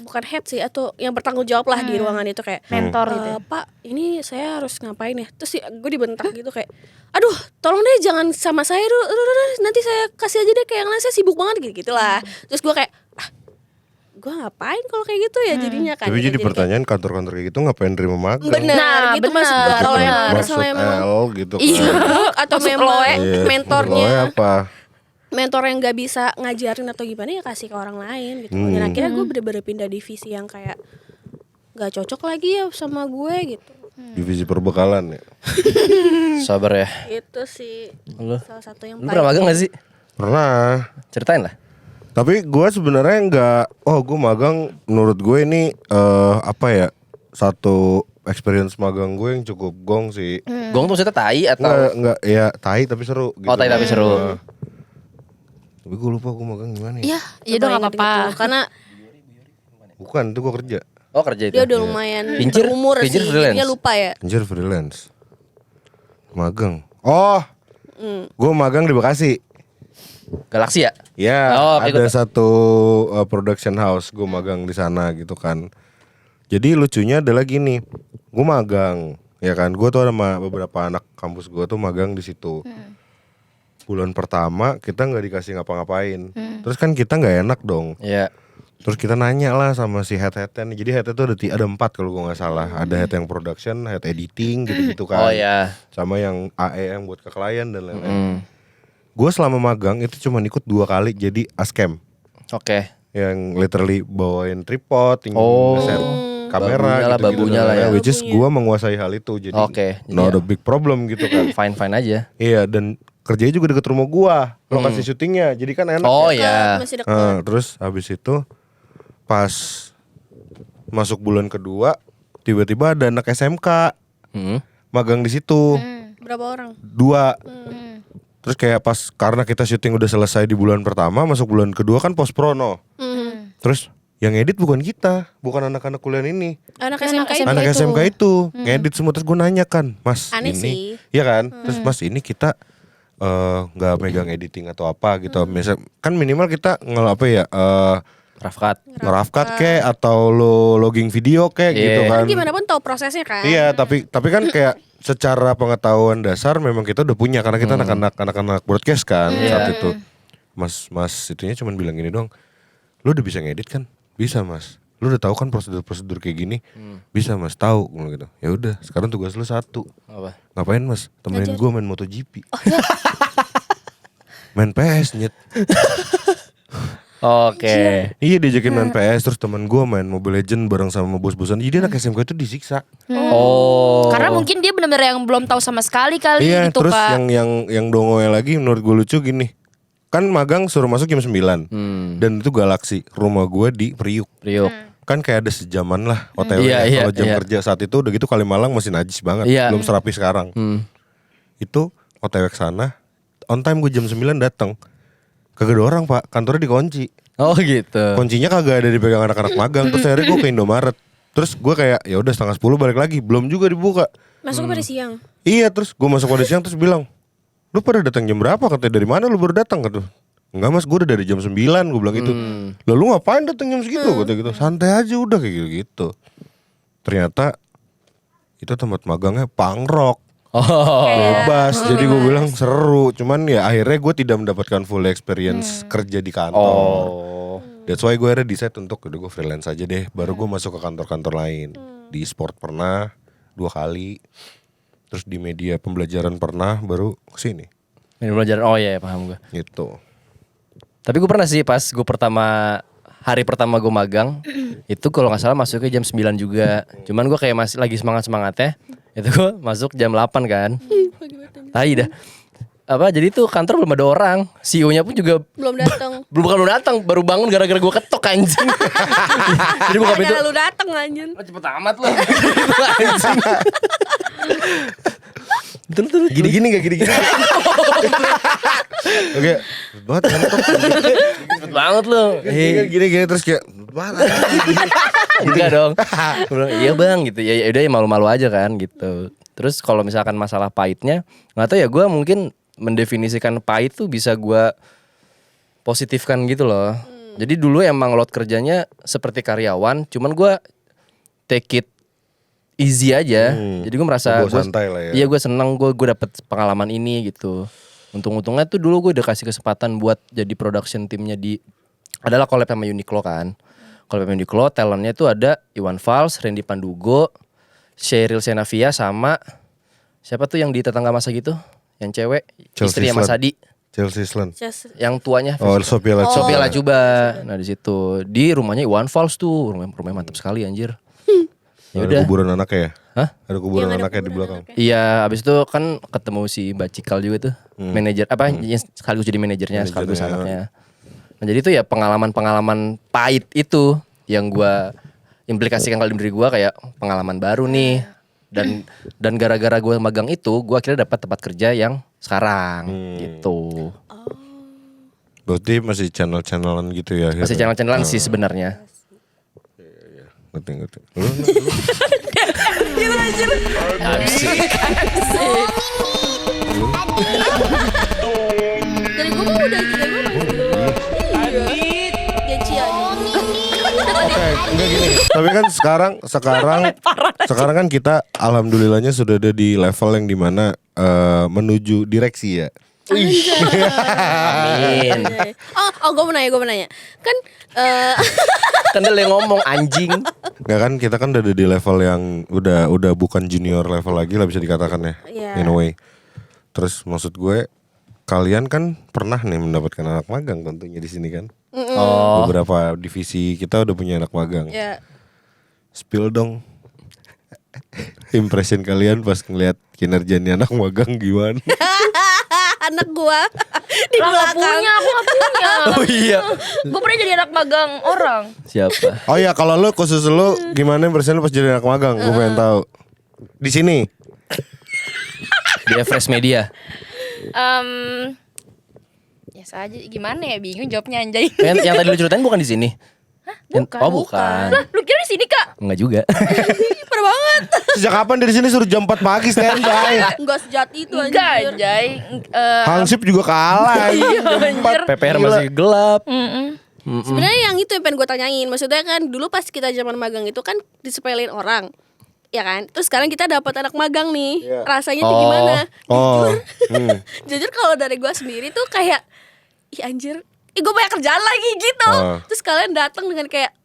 Speaker 2: bukan head sih atau yang bertanggung jawab lah di ruangan itu kayak
Speaker 4: Mentor gitu ya?
Speaker 2: Pak ini saya harus ngapain ya. Terus gue dibentak gitu kayak aduh tolong deh jangan sama saya dulu, nanti saya kasih aja deh kayak yang lain saya sibuk banget gitu lah. Terus gue kayak gue ngapain kalau kayak gitu ya jadinya kan.
Speaker 1: Tapi jadi
Speaker 2: kayak-
Speaker 1: pertanyaan kantor-kantor kayak gitu ngapain terima magang?
Speaker 2: Bener
Speaker 4: Nah,
Speaker 2: gitu
Speaker 4: bener.
Speaker 2: maksud gue. Kalau
Speaker 4: Bener.
Speaker 2: emang
Speaker 1: Maksud
Speaker 2: misalnya memang
Speaker 1: L gitu kan.
Speaker 4: Iya.
Speaker 2: atau
Speaker 4: Maksud
Speaker 2: memang
Speaker 4: Loe.
Speaker 1: Iya,
Speaker 2: mentornya
Speaker 1: Loe apa?
Speaker 2: mentor yang gak bisa ngajarin atau gimana ya kasih ke orang lain gitu. Dan akhirnya gue bener-bener pindah divisi yang kayak gak cocok lagi ya sama gue gitu.
Speaker 1: Divisi perbekalan ya.
Speaker 3: Sabar ya.
Speaker 2: Itu sih
Speaker 3: Lu
Speaker 2: salah satu yang
Speaker 3: Lu pernah magang gak sih?
Speaker 1: Pernah.
Speaker 3: Ceritain lah.
Speaker 1: Tapi gue sebenarnya nggak. Oh, gue magang. Menurut gue ini apa ya? Satu experience magang gue yang cukup gong sih.
Speaker 3: Gong tuh maksudnya tai atau?
Speaker 1: Enggak ya tai tapi seru. Gitu.
Speaker 3: Oh tai tapi seru.
Speaker 1: Tapi gue lupa gue magang gimana
Speaker 4: Iya,
Speaker 1: ya?
Speaker 4: ya udah nggak apa-apa.
Speaker 2: Karena
Speaker 1: Bukan, itu gue kerja.
Speaker 3: Oh kerja itu.
Speaker 2: dia udah lumayan
Speaker 3: Pincir?
Speaker 2: berumur
Speaker 3: Pincir
Speaker 2: sih.
Speaker 3: freelance?
Speaker 2: Jadinya lupa ya.
Speaker 1: Anjir freelance. Magang. Oh, gue magang di Bekasi.
Speaker 3: Galaxy ya?
Speaker 1: Ya,
Speaker 3: Oh, oke,
Speaker 1: ada
Speaker 3: gua
Speaker 1: satu production house, gue magang di sana gitu kan. Jadi lucunya adalah gini, gue magang, ya kan. Gue tuh ada beberapa anak kampus gue tuh magang di situ. Bulan pertama kita nggak dikasih ngapa-ngapain. Terus kan kita nggak enak dong.
Speaker 3: Iya.
Speaker 1: Terus kita nanya lah sama si head-headnya. Jadi head itu ada 4 kalau gue nggak salah. Ada head yang production, head editing gitu-gitu kan.
Speaker 3: Oh ya.
Speaker 1: Sama yang AE yang buat ke klien dan lain-lain. Gue selama magang itu cuma ikut 2 kali jadi ascam.
Speaker 3: Oke.
Speaker 1: Yang literally bawain tripod, set kamera
Speaker 3: babunya lah ya.
Speaker 1: Which is gue menguasai hal itu. Jadi
Speaker 3: Oke,
Speaker 1: no ada big problem gitu kan.
Speaker 3: Fine aja.
Speaker 1: Iya, dan kerjanya juga deket rumah gue, lokasi syutingnya. Jadi kan enak.
Speaker 3: Oh
Speaker 1: ya.
Speaker 3: ya.
Speaker 2: Masih dekat.
Speaker 1: Nah, terus habis itu pas masuk bulan kedua tiba-tiba ada anak SMK magang di situ.
Speaker 2: Berapa orang?
Speaker 1: 2. Terus kayak pas karena kita syuting udah selesai di bulan pertama, masuk bulan kedua kan post pro no. Terus yang edit bukan kita, bukan anak-anak kuliah ini.
Speaker 2: Anak SMK itu.
Speaker 1: Anak SMK itu ngedit semua. Terus gue nanya kan, Mas
Speaker 2: Aneh
Speaker 1: ini,
Speaker 2: sih.
Speaker 1: iya kan? Terus Mas ini kita nggak megang editing atau apa gitu. Misal kan minimal kita apa ya?
Speaker 3: Rafkat.
Speaker 1: Ngerafkat kek atau lo logging video kek gitu kan.
Speaker 2: Gimana pun tahu prosesnya kan.
Speaker 1: Iya, tapi kan kayak secara pengetahuan dasar memang kita udah punya karena kita anak-anak broadcast kan saat itu. Mas itunya cuman bilang gini doang. Lu udah bisa ngedit kan? Bisa, Mas. Lu udah tahu kan prosedur kayak gini? Bisa, Mas. Tahu gitu. Ya udah, sekarang tugas lu 1.
Speaker 3: Apa?
Speaker 1: Ngapain, Mas? Temenin gue main MotoGP. Main PS nyet.
Speaker 3: Oke.
Speaker 1: Iya diajakin main PS. Terus temen gue main Mobile Legend bareng sama bos-bosan. Jadi anak SMK itu disiksa.
Speaker 3: Oh.
Speaker 4: Karena mungkin dia benar-benar yang belum tahu sama sekali kali
Speaker 1: Iya,
Speaker 4: gitu
Speaker 1: terus
Speaker 4: Kak.
Speaker 1: yang dongonya lagi menurut gue lucu gini. Kan magang suruh masuk jam 9. Dan itu Galaxy. Rumah gue di Priuk. Kan kayak ada sejaman lah OTW.
Speaker 3: Iya,
Speaker 1: Kalau jam
Speaker 3: iya.
Speaker 1: kerja saat itu udah gitu Kalimalang masih najis banget.
Speaker 3: Iya.
Speaker 1: Belum serapi sekarang. Itu OTW ke sana. On time gue jam 9 datang. Kagak ada orang, Pak. Kantornya dikunci.
Speaker 3: Oh gitu.
Speaker 1: Kuncinya kagak ada dipegang anak-anak magang. Terus akhirnya gue ke Indomaret. Terus gue kayak ya udah 9:30 balik lagi. Belum juga dibuka.
Speaker 2: Masuk pada siang.
Speaker 1: Iya, terus gue masuk pada siang terus bilang, "Lu pada datang jam berapa?" Katanya, "Dari mana lu baru datang?" Kata. "Enggak, Mas, gue udah dari jam 9." Gue bilang gitu. "Lah lu ngapain datang jam segitu?" Kata gitu. "Santai aja udah kayak gitu." Ternyata itu tempat magangnya punk rock.
Speaker 3: Oh.
Speaker 1: Bebas. Jadi gue bilang seru. Cuman ya akhirnya gue tidak mendapatkan full experience kerja di kantor. That's why gue akhirnya decide untuk udah gue freelance aja deh. Baru gue masuk ke kantor-kantor lain. Di sport pernah 2 kali. Terus di media pembelajaran pernah. Baru kesini
Speaker 3: Ini pelajaran. Oh iya, paham gue.
Speaker 1: gitu.
Speaker 3: Tapi gue pernah sih pas gue hari pertama gue magang itu kalau nggak salah masuknya jam 9 juga. Cuman gue kayak masih lagi semangatnya. Itu gue masuk jam 8 kan. Tai dah. Jadi tuh kantor belum ada orang. CEO-nya pun juga
Speaker 2: Belum datang.
Speaker 3: belum datang, baru bangun gara-gara gue ketok anjing. Jadi buka pintu.
Speaker 2: Gara-gara lu datang anjir.
Speaker 3: Cepet amat lu. Anjing. Betul.
Speaker 1: Gini-gini gak gini-gini. Oke. Banget ngantuk.
Speaker 3: Cepet banget lu.
Speaker 1: Gini-gini terus kayak
Speaker 3: Enggak dong. Gue bilang, iya bang gitu. Ya udah ya malu-malu aja kan gitu. Terus kalau misalkan masalah pahitnya, nggak tahu ya, gue mungkin mendefinisikan pahit tuh bisa gue positifkan gitu loh. Jadi dulu emang load kerjanya seperti karyawan, cuman gue take it easy aja. Jadi gue merasa
Speaker 1: Bawa santai lah ya.
Speaker 3: Iya, gue seneng, gue dapet pengalaman ini gitu. Untung-untungnya tuh dulu gue udah kasih kesempatan buat jadi production timnya adalah collab sama Uniqlo kan. Collab sama Uniqlo, talentnya tuh ada Iwan Fals, Randy Pandugo, Sheryl Senavia sama siapa tuh yang di tetangga masa gitu, yang cewek, istrinya Mas Adi,
Speaker 1: Chelsea Island.
Speaker 3: yang tuanya
Speaker 1: Sophia Lacuba.
Speaker 3: Sophia Lacuba. Nah di situ di rumahnya Iwan Fals tuh, rumahnya mantap sekali anjir. Ya
Speaker 1: Ada
Speaker 3: udah.
Speaker 1: kuburan anaknya ya?
Speaker 3: Hah?
Speaker 1: Ada kuburan
Speaker 2: Yang ada
Speaker 1: anaknya di
Speaker 2: kuburan
Speaker 1: belakang.
Speaker 2: anaknya.
Speaker 3: Iya, abis itu kan ketemu si Mbak Cikal juga tuh, manajer yang sekaligus jadi manajernya sekaligus anaknya. Nah jadi itu ya pengalaman pahit itu yang gua implikasikan kali diri gua kayak pengalaman baru nih. Dan gara-gara gue magang itu, gue akhirnya dapat tempat kerja yang sekarang gitu.
Speaker 1: Berarti masih channel-channelan gitu ya?
Speaker 3: Masih channel-channelan sih sebenarnya.
Speaker 1: Ngerti.
Speaker 3: Asik.
Speaker 2: Dari gue mah udah Gajian.
Speaker 1: Oke, enggak gini. Tapi kan sekarang kan kita alhamdulillahnya sudah ada di level yang dimana menuju direksi ya.
Speaker 3: Amin.
Speaker 2: Gue mau nanya. Kan
Speaker 3: Kan dia yang ngomong anjing.
Speaker 1: Enggak kan kita kan udah ada di level yang udah bukan junior level lagi lah bisa dikatakan ya.
Speaker 2: Iya.
Speaker 1: In a way. Terus maksud gue kalian kan pernah nih mendapatkan anak magang tentunya di sini kan.
Speaker 3: Oh.
Speaker 1: Beberapa divisi kita udah punya anak magang.
Speaker 2: ya
Speaker 1: Spill dong. Impression kalian pas ngeliat kinerjanya anak magang gimana?
Speaker 2: anak gua di
Speaker 4: Lah gak
Speaker 2: belakang.
Speaker 4: punya, aku gak punya.
Speaker 3: Oh iya.
Speaker 4: Gue pernah jadi anak magang orang.
Speaker 3: Siapa?
Speaker 1: Oh iya kalau lu khusus lu gimana impression lu pas jadi anak magang? Gue pengen tahu. Di sini.
Speaker 3: Di Fresh Media.
Speaker 4: Ya saja gimana ya, bingung jawabnya anjay.
Speaker 3: Yang tadi lu ceritain bukan di sini.
Speaker 4: Bukan.
Speaker 3: Oh bukan.
Speaker 4: Lah, lu kira di sini Kak?
Speaker 3: Enggak juga.
Speaker 2: Parah banget.
Speaker 1: Sejak kapan dari sini suruh jam 4 pagi standby?
Speaker 2: Enggak sejat itu
Speaker 4: Enggak
Speaker 2: anjir.
Speaker 4: anjay.
Speaker 1: Hansip juga kalah.
Speaker 4: Anjir.
Speaker 3: PPR masih gelap.
Speaker 2: Sebenarnya yang itu yang pengen gue tanyain. Maksudnya kan dulu pas kita zaman magang itu kan disepelin orang. Ya kan? Terus sekarang kita dapat anak magang nih.
Speaker 1: Iya.
Speaker 2: Rasanya tuh
Speaker 3: Oh.
Speaker 2: gimana?
Speaker 1: Oh.
Speaker 2: Jujur kalau dari gue sendiri tuh kayak ih anjir, gue banyak kerjaan lagi gitu.
Speaker 1: Oh.
Speaker 2: Terus kalian datang dengan kayak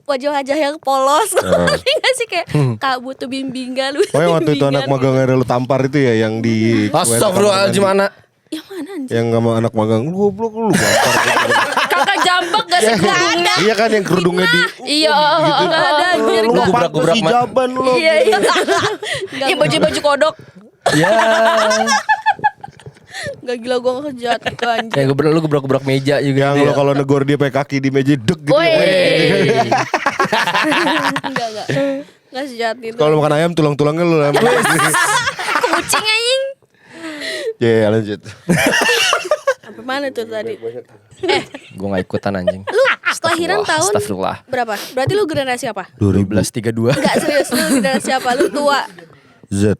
Speaker 2: wajah-wajah yang polos. Ngerti gak sih kayak Kak butuh bimbingan.
Speaker 1: Oh yang waktu itu anak magang ada lu tampar itu ya yang di
Speaker 3: Astagfirullahaladzim anak.
Speaker 2: Yang mana anjir?
Speaker 1: yang sama anak magang lu goblok lu bampar gitu.
Speaker 4: Kakak jambak gak sih kerudungnya?
Speaker 1: Iya kan yang kerudungnya di
Speaker 4: Iya,
Speaker 2: Nggak ada anjir.
Speaker 1: lu
Speaker 2: Nggak.
Speaker 3: gubrak-gubrak, Mat.
Speaker 1: hijaban lu.
Speaker 4: Iya.
Speaker 2: Nggak,
Speaker 4: Iya baju-baju kodok.
Speaker 3: Ya.
Speaker 2: nggak gila gue nggak kerja gitu anjir.
Speaker 3: Yang lu gebrak-gebrak meja juga.
Speaker 1: Yang
Speaker 3: gitu
Speaker 1: lu
Speaker 3: ya.
Speaker 1: kalau negor dia pakai kaki di meja deg gitu.
Speaker 4: Woi.
Speaker 1: Ya.
Speaker 2: Nggak sejat itu.
Speaker 1: Kalau makan ayam tulang-tulangnya lu lempar.
Speaker 4: Kucing anjing.
Speaker 1: Ya lanjut.
Speaker 2: Sampai mana tuh tadi?
Speaker 3: Gue gak ikutan anjing.
Speaker 2: Lu kelahiran tahun
Speaker 3: Astagfirullah.
Speaker 2: berapa? Berarti lu generasi apa?
Speaker 3: 1232.
Speaker 2: Enggak serius, lu generasi apa? Lu tua.
Speaker 1: Z.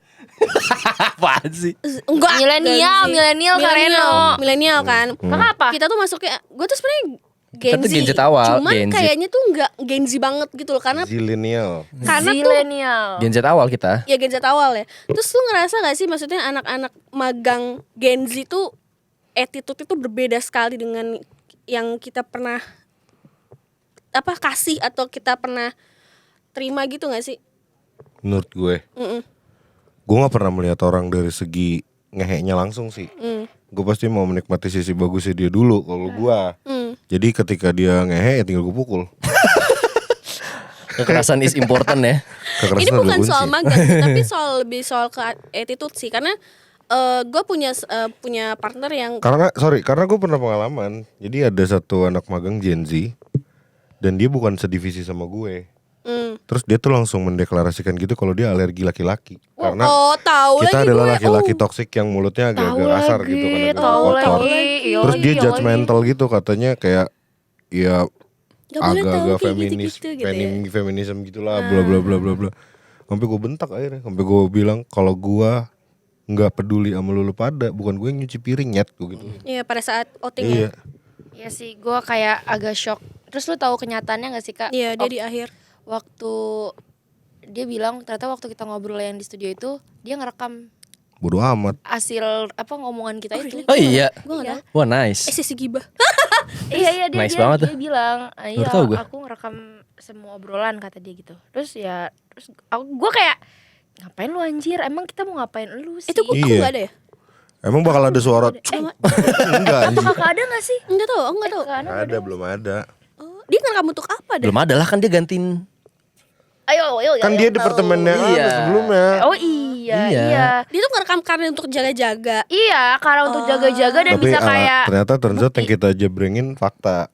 Speaker 3: Apaan sih?
Speaker 2: Enggak.
Speaker 4: Milenial, milenial Kareno.
Speaker 2: Milenial kan.
Speaker 4: Kakak apa?
Speaker 2: Kita tuh masuknya, gue tuh sebenarnya
Speaker 3: Kita
Speaker 2: Gen
Speaker 3: tuh
Speaker 2: Z.
Speaker 3: Gen Z awal,
Speaker 2: Cuman
Speaker 3: Gen Z.
Speaker 2: kayaknya tuh enggak Gen Z banget gitu loh. Karena
Speaker 1: Zilenial.
Speaker 2: tuh
Speaker 4: Zilenial.
Speaker 3: Gen Z awal kita.
Speaker 2: ya Gen Z awal ya. Terus lu ngerasa gak sih maksudnya anak-anak magang Gen Z tuh attitude itu berbeda sekali dengan yang kita pernah kasih atau kita pernah terima gitu gak sih?
Speaker 1: Menurut gue. Gue gak pernah melihat orang dari segi ngeheknya langsung sih. Gue pasti mau menikmati sisi bagusnya dia dulu kalau gue. Jadi ketika dia ngehe ya tinggal gue pukul.
Speaker 3: Kekerasan is important ya.
Speaker 1: Kekerasan
Speaker 2: Ini bukan
Speaker 1: adalah
Speaker 2: soal
Speaker 1: kunci.
Speaker 2: magang sih, tapi lebih soal ke attitude sih. Karena gue punya partner yang
Speaker 1: Karena gue pernah pengalaman. Jadi ada satu anak magang Gen Z dan dia bukan sedivisi sama gue. Terus dia tuh langsung mendeklarasikan gitu kalau dia alergi laki-laki. Karena
Speaker 2: tahu
Speaker 1: kita
Speaker 2: lagi
Speaker 1: adalah
Speaker 2: gue.
Speaker 1: laki-laki toksik yang mulutnya agak-agak kasar gitu kan, agak
Speaker 4: tahu
Speaker 1: kotor.
Speaker 4: lagi. Iya
Speaker 1: Terus
Speaker 4: lagi,
Speaker 1: dia
Speaker 4: iya
Speaker 1: judgmental gitu katanya kayak ya
Speaker 2: Gak boleh tahu
Speaker 1: agak-agak
Speaker 2: kayak
Speaker 1: feminis,
Speaker 2: gitu-gitu gitu ya.
Speaker 1: feminisme gitulah, bla bla bla bla bla. Sampai gue bentak akhirnya, sampai gue bilang kalau gue nggak peduli sama lu pada, bukan gue yang nyuci piring nyet gue gitu.
Speaker 2: Iya pada saat outing
Speaker 1: Iya.
Speaker 2: ya.
Speaker 4: Iya sih, gue kayak agak shock. Terus lu tahu kenyataannya gak sih Kak?
Speaker 2: Iya dia di akhir.
Speaker 4: Waktu dia bilang ternyata waktu kita ngobrol yang di studio itu dia ngerekam
Speaker 1: Bodoh amat.
Speaker 4: hasil ngomongan kita itu.
Speaker 3: Oh iya.
Speaker 2: Gue gak tahu.
Speaker 3: Wah nice.
Speaker 2: Sesi gibah.
Speaker 4: Iya dia
Speaker 3: Nice banget
Speaker 4: dia bilang, iya
Speaker 3: Baru tahu gue.
Speaker 4: aku ngerekam semua obrolan kata dia gitu. Terus gue kayak ngapain lu anjir? Emang kita mau ngapain lu sih?
Speaker 2: Itu kok
Speaker 1: Iya.
Speaker 2: gak ada ya?
Speaker 1: Emang bakal ada suara enggak
Speaker 4: Apa
Speaker 1: anjing.
Speaker 4: kakak ada gak sih?
Speaker 2: Enggak tahu, enggak tahu.
Speaker 4: Kakak
Speaker 1: Ada belum ada.
Speaker 2: Oh, dia ngerekam untuk apa deh?
Speaker 3: Belum ada lah kan dia gantiin.
Speaker 4: Ayo.
Speaker 1: Kan dia departemennya
Speaker 3: Iya.
Speaker 1: sebelumnya.
Speaker 4: Oh iya.
Speaker 3: Iya.
Speaker 2: Dia tuh ngerekam karena untuk jaga-jaga.
Speaker 4: Iya, karena untuk jaga-jaga dan
Speaker 1: Tapi
Speaker 4: bisa kayak
Speaker 1: ternyata turns out yang kita jebrengin fakta.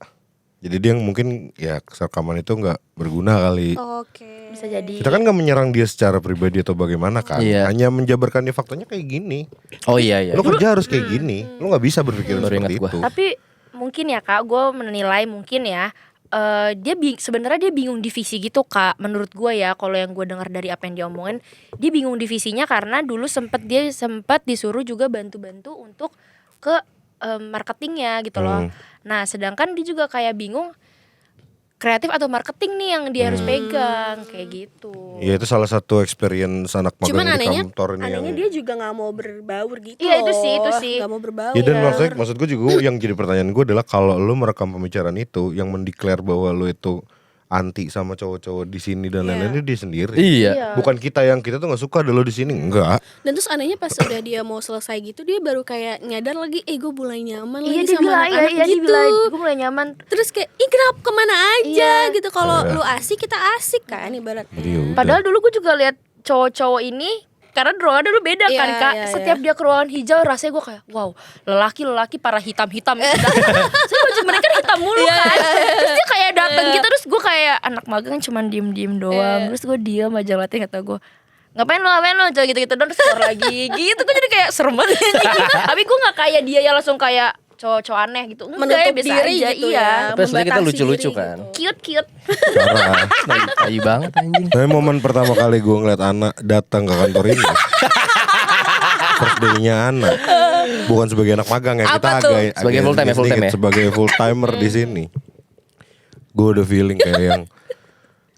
Speaker 1: Jadi dia mungkin ya rekaman itu nggak berguna kali.
Speaker 2: Oke.
Speaker 4: bisa jadi.
Speaker 1: Kita kan nggak menyerang dia secara pribadi atau bagaimana kan.
Speaker 3: Iya.
Speaker 1: Hanya menjabarkan dia faktanya kayak gini.
Speaker 3: Oh iya iya.
Speaker 1: Lu kerja harus kayak gini. Lu nggak bisa berpikir
Speaker 3: Baru
Speaker 1: seperti
Speaker 3: ingat gua.
Speaker 1: itu.
Speaker 4: Tapi mungkin ya Kak, gue menilai mungkin ya sebenarnya dia bingung divisi gitu Kak. Menurut gue ya, kalau yang gue dengar dari apa yang dia omongin, dia bingung divisinya karena dulu sempat disuruh juga bantu-bantu untuk ke marketingnya gitu loh. Nah sedangkan dia juga kayak bingung kreatif atau marketing nih yang dia harus pegang kayak gitu.
Speaker 1: Iya itu salah satu experience anak
Speaker 2: Cuman
Speaker 1: magang di
Speaker 2: anehnya
Speaker 1: kantor ini yang
Speaker 2: dia juga nggak mau berbaur gitu.
Speaker 4: Iya, itu sih.
Speaker 2: Nggak mau berbaur.
Speaker 1: ya dan maksud gue juga yang jadi pertanyaan gue adalah kalau lu merekam pembicaraan itu yang mendeklar bahwa lu itu anti sama cowok-cowok di sini dan lain-lain itu dia sendiri.
Speaker 3: Iya.
Speaker 1: Bukan kita tuh nggak suka ada lo di sini enggak.
Speaker 2: Dan terus anehnya pas udah dia mau selesai gitu dia baru kayak nyadar lagi, gue mulai nyaman
Speaker 4: Iya
Speaker 2: lagi
Speaker 4: dia
Speaker 2: sama
Speaker 4: bilang,
Speaker 2: anak-anak
Speaker 4: iya dia
Speaker 2: gitu.
Speaker 4: bilang gue mulai nyaman.
Speaker 2: Terus kayak, kenapa kemana aja
Speaker 4: Iya.
Speaker 2: gitu. Kalau lu asik kita asik kan ibarat.
Speaker 1: Jadi ya udah.
Speaker 4: Padahal dulu gue juga lihat cowok-cowok ini karena ruangan dulu beda
Speaker 2: Iya,
Speaker 4: kan Kak.
Speaker 2: iya,
Speaker 4: Setiap dia ke ruangan hijau rasanya gue kayak wow, lelaki para hitam-hitam gitu. Soalnya baju mereka hitam mulu kan. Terus dia kayak dateng gitu terus gue kayak anak magang cuman diem-diem doang. Terus gue diem aja ngeliatin kata gue ngapain lo coba gitu-gitu dan terus keluar lagi gitu. Gue jadi kayak serem banget. Tapi gue gak kayak dia yang langsung kayak cowok-cowok aneh gitu. Enggak,
Speaker 2: Menutup
Speaker 4: biasa
Speaker 2: diri
Speaker 4: aja,
Speaker 2: gitu
Speaker 4: iya.
Speaker 2: ya.
Speaker 3: Tapi aslinya kita
Speaker 2: Membatasi
Speaker 3: lucu-lucu
Speaker 2: diri
Speaker 3: kan.
Speaker 2: gitu.
Speaker 4: Cute.
Speaker 1: Parah.
Speaker 3: Tai banget anjing.
Speaker 1: Tapi momen pertama kali gue ngeliat anak datang ke kantor ini first day-nya anak bukan sebagai anak magang ya, kita
Speaker 2: Apa tuh?
Speaker 1: agak
Speaker 3: Sebagai full time ya,
Speaker 1: sedikit
Speaker 3: ya?
Speaker 1: sebagai full timer di sini. Gue udah feeling kayak yang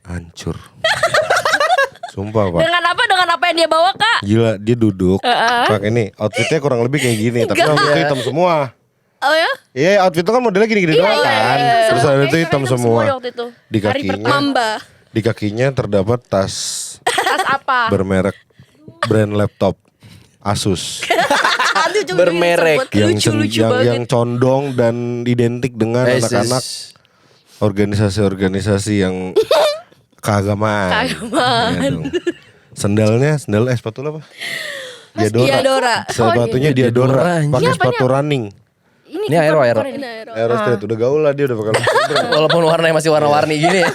Speaker 1: hancur. Sumpah Pak.
Speaker 4: Dengan apa yang dia bawa Kak?
Speaker 1: Gila dia duduk. Pak ini outfitnya kurang lebih kayak gini, tapi outfitnya hitam semua.
Speaker 2: Oh ya?
Speaker 1: Iya outfit itu kan modelnya gini-gini doang kan. Terus ada itu hitam semua.
Speaker 4: Waktu itu.
Speaker 1: Di
Speaker 4: Hari
Speaker 1: kakinya.
Speaker 2: Mamba.
Speaker 1: Di kakinya terdapat tas
Speaker 4: Tas apa?
Speaker 1: bermerek brand laptop Asus
Speaker 3: Bermerek.
Speaker 1: yang condong dan identik dengan anak-anak organisasi-organisasi yang keagamaan. Ya dong. Sendalnya sepatu apa?
Speaker 2: Diadora.
Speaker 1: Sepatunya Diadora, pakai sepatu running.
Speaker 3: Ini aero.
Speaker 1: Aero Street udah gaul lah dia udah pakai.
Speaker 3: Walaupun warnanya masih warna-warni gini ya.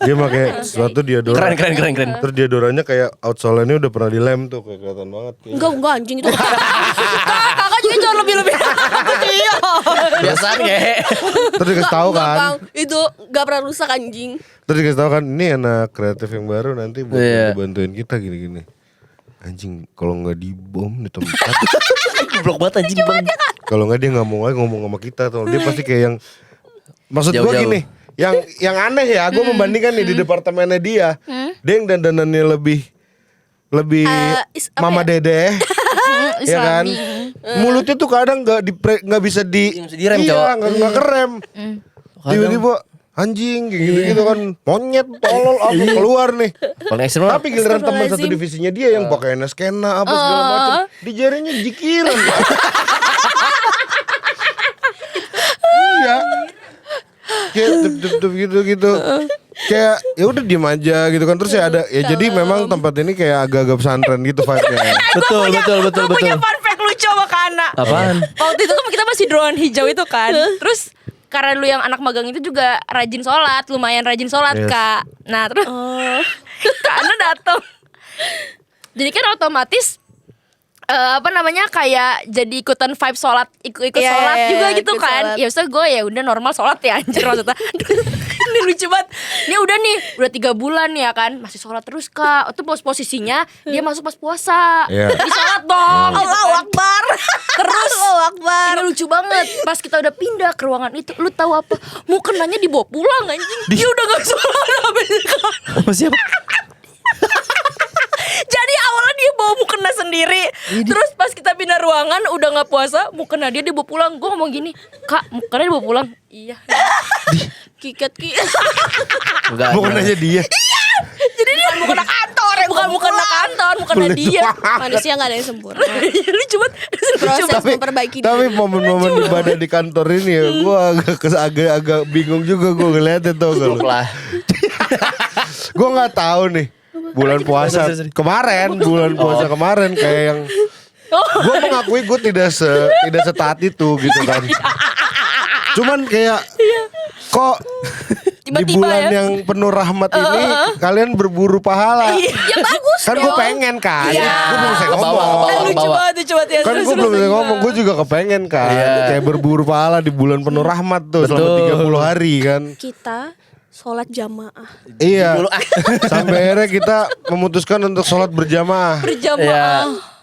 Speaker 1: Dia pakai sepatu Diadora.
Speaker 3: Keren.
Speaker 1: Terus Diadoranya kayak outsole-nya udah pernah dilem tuh, kayak kelihatan banget.
Speaker 2: Enggak anjing itu. Kakak juga jauh lebih. Iya.
Speaker 3: Biasanya.
Speaker 1: Terus dikasih tahu kan.
Speaker 2: Bang, itu gak pernah rusak anjing.
Speaker 1: Terus dikasih tahu kan, ini anak kreatif yang baru nanti buat
Speaker 3: Iya.
Speaker 1: bantuin kita gini-gini. Anjing, kalau nggak dibom di tempat,
Speaker 3: Blok banget anjing bang.
Speaker 1: kalau nggak dia nggak mau lagi ngomong sama kita tuh. Dia pasti kayak yang, maksud gue
Speaker 3: Jauh-jauh.
Speaker 1: gini, yang aneh ya. Gue membandingkan nih di departemennya dia, dia yang dandanannya lebih
Speaker 2: Apa
Speaker 1: mama
Speaker 2: ya?
Speaker 1: dedeh, ya kan? Mulutnya tuh kadang nggak bisa
Speaker 3: Nggak bisa direm, cowok.
Speaker 1: iya, nggak kerem. Tiba-tiba anjing kayak gitu kan, monyet tolol apa keluar nih.
Speaker 3: Paling ekstrim
Speaker 1: Tapi giliran teman satu divisinya dia yang pakai skena apa segala macam, di jarinya jikiran. Iya. Kayak tup gitu. Kayak ya udah diem aja gitu kan. Terus ya ada ya jadi memang tempat ini kayak agak-agak pesantren gitu vibe-nya.
Speaker 3: Betul.
Speaker 4: Gue punya fun fact lucu sama Kana.
Speaker 3: Apaan?
Speaker 4: Waktu itu kan kita masih drone hijau itu kan. Terus karena lu yang anak magang itu juga rajin sholat, lumayan rajin sholat
Speaker 1: Yes.
Speaker 4: Kak. Nah terus Kana datang. Jadi kan otomatis kayak jadi ikutan vibe sholat, ikut
Speaker 2: Iya,
Speaker 4: sholat
Speaker 2: iya,
Speaker 4: juga
Speaker 2: iya,
Speaker 4: gitu
Speaker 2: ikut
Speaker 4: kan.
Speaker 2: sholat.
Speaker 4: Ya maksudnya gue ya udah normal sholat ya anjir maksudnya. Ini lucu banget. Ini udah 3 bulan ya kan masih sholat terus Kak. Itu posisinya dia masuk pas puasa.
Speaker 1: Iya.
Speaker 4: Di sholat dong.
Speaker 2: Allahu Akbar.
Speaker 4: Terus
Speaker 2: Allahu Akbar.
Speaker 4: ini lucu banget. Pas kita udah pindah ke ruangan itu, lu tahu apa? Mukenanya dibawa pulang anjing. Dia udah gak sholat habis itu.
Speaker 3: Apa siapa?
Speaker 4: Jadi awalnya dia bawa mukena sendiri. Terus pas kita pindah ruangan udah gak puasa, mukena dia dibawa pulang. Gue ngomong gini, "Kak, mukena dibawa pulang." Iya.
Speaker 2: Kikat.
Speaker 3: Enggak.
Speaker 1: Bukan aja dia.
Speaker 4: Jadi dia bukan mukena kantor, bukan mukena kantor, mukena dia.
Speaker 2: Manusia gak ada yang sempurna.
Speaker 4: Lucu banget.
Speaker 2: Proses memperbaiki
Speaker 1: Tapi
Speaker 2: diri.
Speaker 1: momen-momen ibadah di kantor ini ya, gue agak bingung juga gue ngeliatnya tau gak lu.
Speaker 3: Lah.
Speaker 1: Gue nggak tahu nih bulan puasa kemarin, kemarin kayak yang gue mengakui gue tidak setaat itu gitu kan. Cuman kayak kok
Speaker 4: Tiba-tiba
Speaker 1: bulan
Speaker 4: ya.
Speaker 1: yang penuh rahmat ini kalian berburu pahala.
Speaker 2: Ya bagus
Speaker 1: Kan gue
Speaker 2: dong.
Speaker 1: pengen kan.
Speaker 2: Iya.
Speaker 1: Gue belum bisa
Speaker 3: Ke bawah,
Speaker 1: ngomong.
Speaker 3: ke bawah, ke bawah.
Speaker 4: lucu banget ya.
Speaker 1: Kan gue belum bisa ngomong. Gue juga kepengen kan.
Speaker 3: Iya.
Speaker 1: Kayak berburu pahala di bulan penuh rahmat tuh selama
Speaker 3: Betul.
Speaker 1: 30 hari kan.
Speaker 2: Kita sholat jamaah.
Speaker 1: Iya. Sampai akhirnya kita memutuskan untuk sholat berjamaah.
Speaker 4: Berjamaah.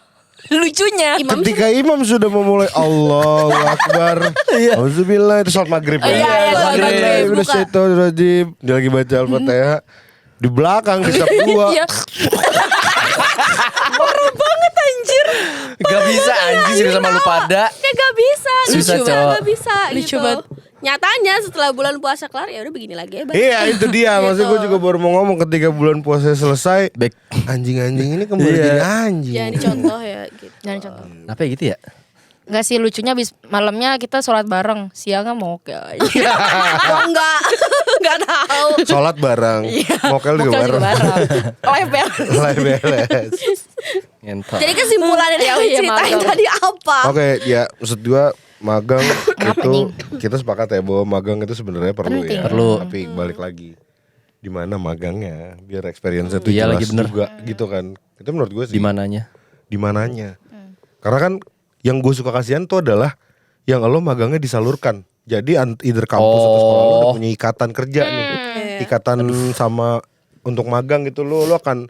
Speaker 4: Lucunya.
Speaker 1: Ketika imam sudah memulai Allahu Akbar, Auzubillah, itu sholat maghrib ya.
Speaker 2: Iya, sholat maghrib.
Speaker 1: Udah
Speaker 2: Buka.
Speaker 1: rajim. Dia lagi baca Al-Fatihah. Di belakang di saf 2
Speaker 4: Iya. Parah banget anjir.
Speaker 3: Gak bisa anjing sih sama lu pada.
Speaker 2: Kayak gak bisa.
Speaker 3: Susah,
Speaker 2: Lucu
Speaker 3: cowok.
Speaker 2: gak bisa
Speaker 4: Lucu
Speaker 2: gitu.
Speaker 4: banget.
Speaker 2: Nyatanya setelah bulan puasa kelar ya udah begini lagi ya. Bang.
Speaker 1: Iya itu dia. Maksudnya gue
Speaker 2: Gitu.
Speaker 1: juga baru mau ngomong ketika bulan puasa selesai.
Speaker 3: Back.
Speaker 1: Anjing-anjing ini kembali
Speaker 3: Iya.
Speaker 1: jadi anjing.
Speaker 2: Jangan dicontoh ya gitu.
Speaker 4: Jangan contoh.
Speaker 3: Kenapa ya gitu ya?
Speaker 4: Enggak sih, lucunya abis malamnya kita sholat bareng, siangnya mau ke aja.
Speaker 2: Oh enggak. Enggak tahu.
Speaker 1: Sholat bareng. Mokel juga
Speaker 4: Mokel
Speaker 1: bareng.
Speaker 4: Live balance.
Speaker 1: Live beres.
Speaker 3: Ngentot.
Speaker 2: Jadi kesimpulan dari
Speaker 4: Iya,
Speaker 2: yang
Speaker 4: iya,
Speaker 2: ceritain
Speaker 4: magang.
Speaker 2: tadi apa?
Speaker 1: Oke, ya maksud gua magang
Speaker 4: Kenapa,
Speaker 1: itu
Speaker 4: Nying?
Speaker 1: kita sepakat ya bahwa magang itu sebenarnya perlu
Speaker 4: Penting.
Speaker 1: ya.
Speaker 3: Perlu.
Speaker 1: Tapi balik lagi di mana magangnya biar experience-nya tuh
Speaker 3: Iya,
Speaker 1: jelas
Speaker 3: lagi bener.
Speaker 1: juga gitu kan. Itu menurut gue sih.
Speaker 3: Di mananya?
Speaker 1: Di mananya. Karena kan yang gue suka kasihan tuh adalah yang lo magangnya disalurkan. Jadi either kampus atau sekolah lo udah punya ikatan kerja nih. Ikatan sama untuk magang gitu lo akan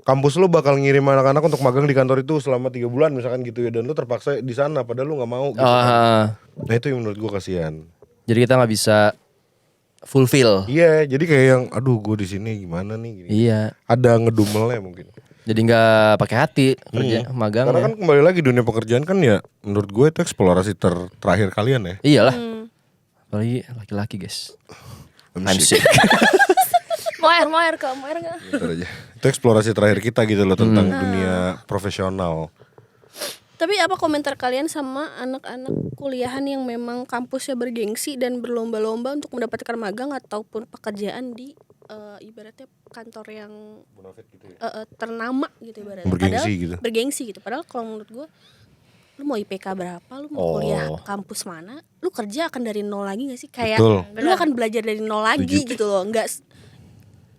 Speaker 1: kampus lo bakal ngirim anak-anak untuk magang di kantor itu selama 3 bulan misalkan gitu ya, dan lo terpaksa di sana padahal lo nggak mau gitu.
Speaker 3: Ah,
Speaker 1: Nah itu yang menurut gue kasihan.
Speaker 3: jadi kita nggak bisa fulfill.
Speaker 1: Iya, jadi kayak yang aduh gue di sini gimana nih gini.
Speaker 3: Iya.
Speaker 1: Ada ngedumelnya mungkin.
Speaker 3: Jadi nggak pakai hati kerja magang.
Speaker 1: Karena kan kembali lagi dunia pekerjaan kan ya menurut gue itu eksplorasi terakhir kalian ya.
Speaker 3: Iyalah. Apalagi laki-laki guys. I'm sick.
Speaker 4: Moer kak, moer gak?
Speaker 1: Bentar aja. Itu eksplorasi terakhir kita gitu loh tentang dunia profesional.
Speaker 2: Tapi apa komentar kalian sama anak-anak kuliahan yang memang kampusnya bergengsi dan berlomba-lomba untuk mendapatkan magang ataupun pekerjaan di ibaratnya kantor yang ternama gitu ibaratnya.
Speaker 1: Bergengsi
Speaker 2: Padahal
Speaker 1: gitu.
Speaker 2: Bergengsi gitu. Padahal kalau menurut gue, lu mau IPK berapa, lu mau kuliah kampus mana, lu kerja akan dari nol lagi gak sih? Kayak
Speaker 1: Betul.
Speaker 2: lu akan belajar dari nol lagi gitu loh.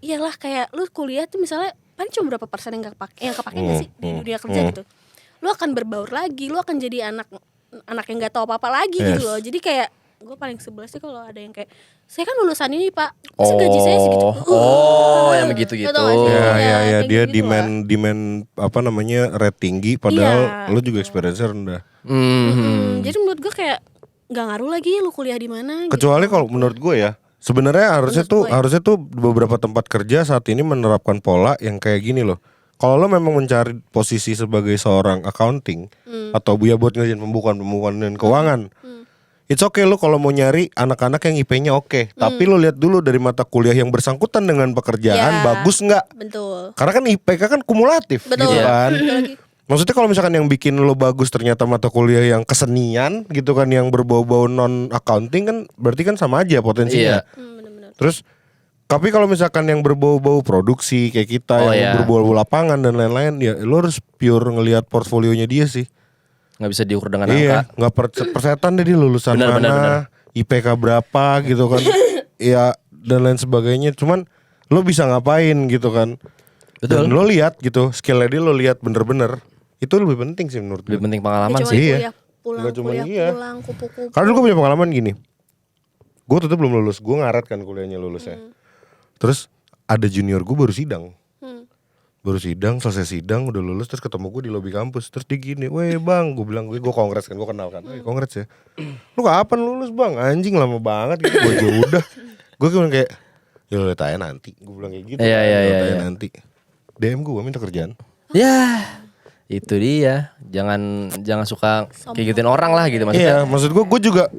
Speaker 2: Iyalah kayak lu kuliah tuh misalnya paling cuma berapa persen yang kepake gak sih di dunia kerja gitu. Lu akan berbaur lagi, lu akan jadi anak yang nggak tahu apa-apa lagi gitu loh. Jadi kayak gue paling sebel sih kalau ada yang kayak saya kan lulusan ini pak, masa gaji saya segitu.
Speaker 3: Yang begitu-gitu.
Speaker 2: Lo tau gak sih?
Speaker 1: Ya,
Speaker 2: Kayak
Speaker 1: dia
Speaker 2: gitu-gitu lah.
Speaker 1: demand apa namanya rate tinggi padahal
Speaker 2: Iya.
Speaker 1: lu juga experience rendah.
Speaker 2: Jadi menurut gue kayak nggak ngaruh lagi lu kuliah di mana. Gitu.
Speaker 1: Kecuali kalau menurut gue ya, sebenarnya harusnya tuh beberapa tempat kerja saat ini menerapkan pola yang kayak gini loh. Kalau lo memang mencari posisi sebagai seorang accounting atau ya buat ngerjain pembukuan dan keuangan, it's okay lo kalau mau nyari anak-anak yang IP-nya oke. Tapi lo lihat dulu dari mata kuliah yang bersangkutan dengan pekerjaan
Speaker 2: Ya.
Speaker 1: bagus nggak?
Speaker 2: Betul.
Speaker 1: Karena kan IPK kan kumulatif
Speaker 2: Betul.
Speaker 1: gitu kan.
Speaker 2: Betul lagi.
Speaker 1: Maksudnya kalau misalkan yang bikin lo bagus ternyata mata kuliah yang kesenian gitu kan, yang berbau-bau non accounting kan berarti kan sama aja potensinya.
Speaker 3: Iya.
Speaker 2: Benar-benar.
Speaker 1: Terus tapi kalau misalkan yang berbau-bau produksi kayak kita yang berbau-bau lapangan dan lain-lain, ya lo harus pure ngelihat portfolionya dia sih.
Speaker 3: Nggak bisa diukur dengan
Speaker 1: Iya,
Speaker 3: angka.
Speaker 1: nggak persetan deh dia lulusan
Speaker 3: Benar,
Speaker 1: mana,
Speaker 3: benar.
Speaker 1: IPK berapa gitu kan. Ya dan lain sebagainya. Cuman lo bisa ngapain gitu kan.
Speaker 3: Betul.
Speaker 1: Dan lo lihat gitu, skillnya dia lo lihat bener-bener. Itu lebih penting sih menurut gue.
Speaker 3: Lebih penting pengalaman
Speaker 2: Ya,
Speaker 3: sih.
Speaker 1: Iya.
Speaker 2: Kuliah pulang,
Speaker 1: Nggak cuman
Speaker 2: kuliah
Speaker 1: iya.
Speaker 2: pulang, kupu-kupu.
Speaker 1: Karena dulu gue punya pengalaman gini. Gue tetap belum lulus, gue ngaret kan kuliahnya lulusnya. Terus ada junior gue baru sidang. Baru sidang, selesai sidang udah lulus, terus ketemu gue di lobi kampus. Terus dia gini, "Weh bang," gue bilang, gue kongres kan, gue kenal kan. "Weh kongres ya, lu kapan lulus bang?" "Anjing lama banget gitu." Gue aja udah. Gue bilang kayak, "Ya lu lihat aja nanti." Gue bilang kayak gitu.
Speaker 3: Iya,
Speaker 1: kan,
Speaker 3: iya,
Speaker 1: "Lu lihat
Speaker 3: iya,
Speaker 1: aja
Speaker 3: iya.
Speaker 1: nanti." DM gue minta kerjaan.
Speaker 3: Ya, itu dia. Jangan suka kayak gituin orang lah gitu maksudnya.
Speaker 1: Iya, maksud gue juga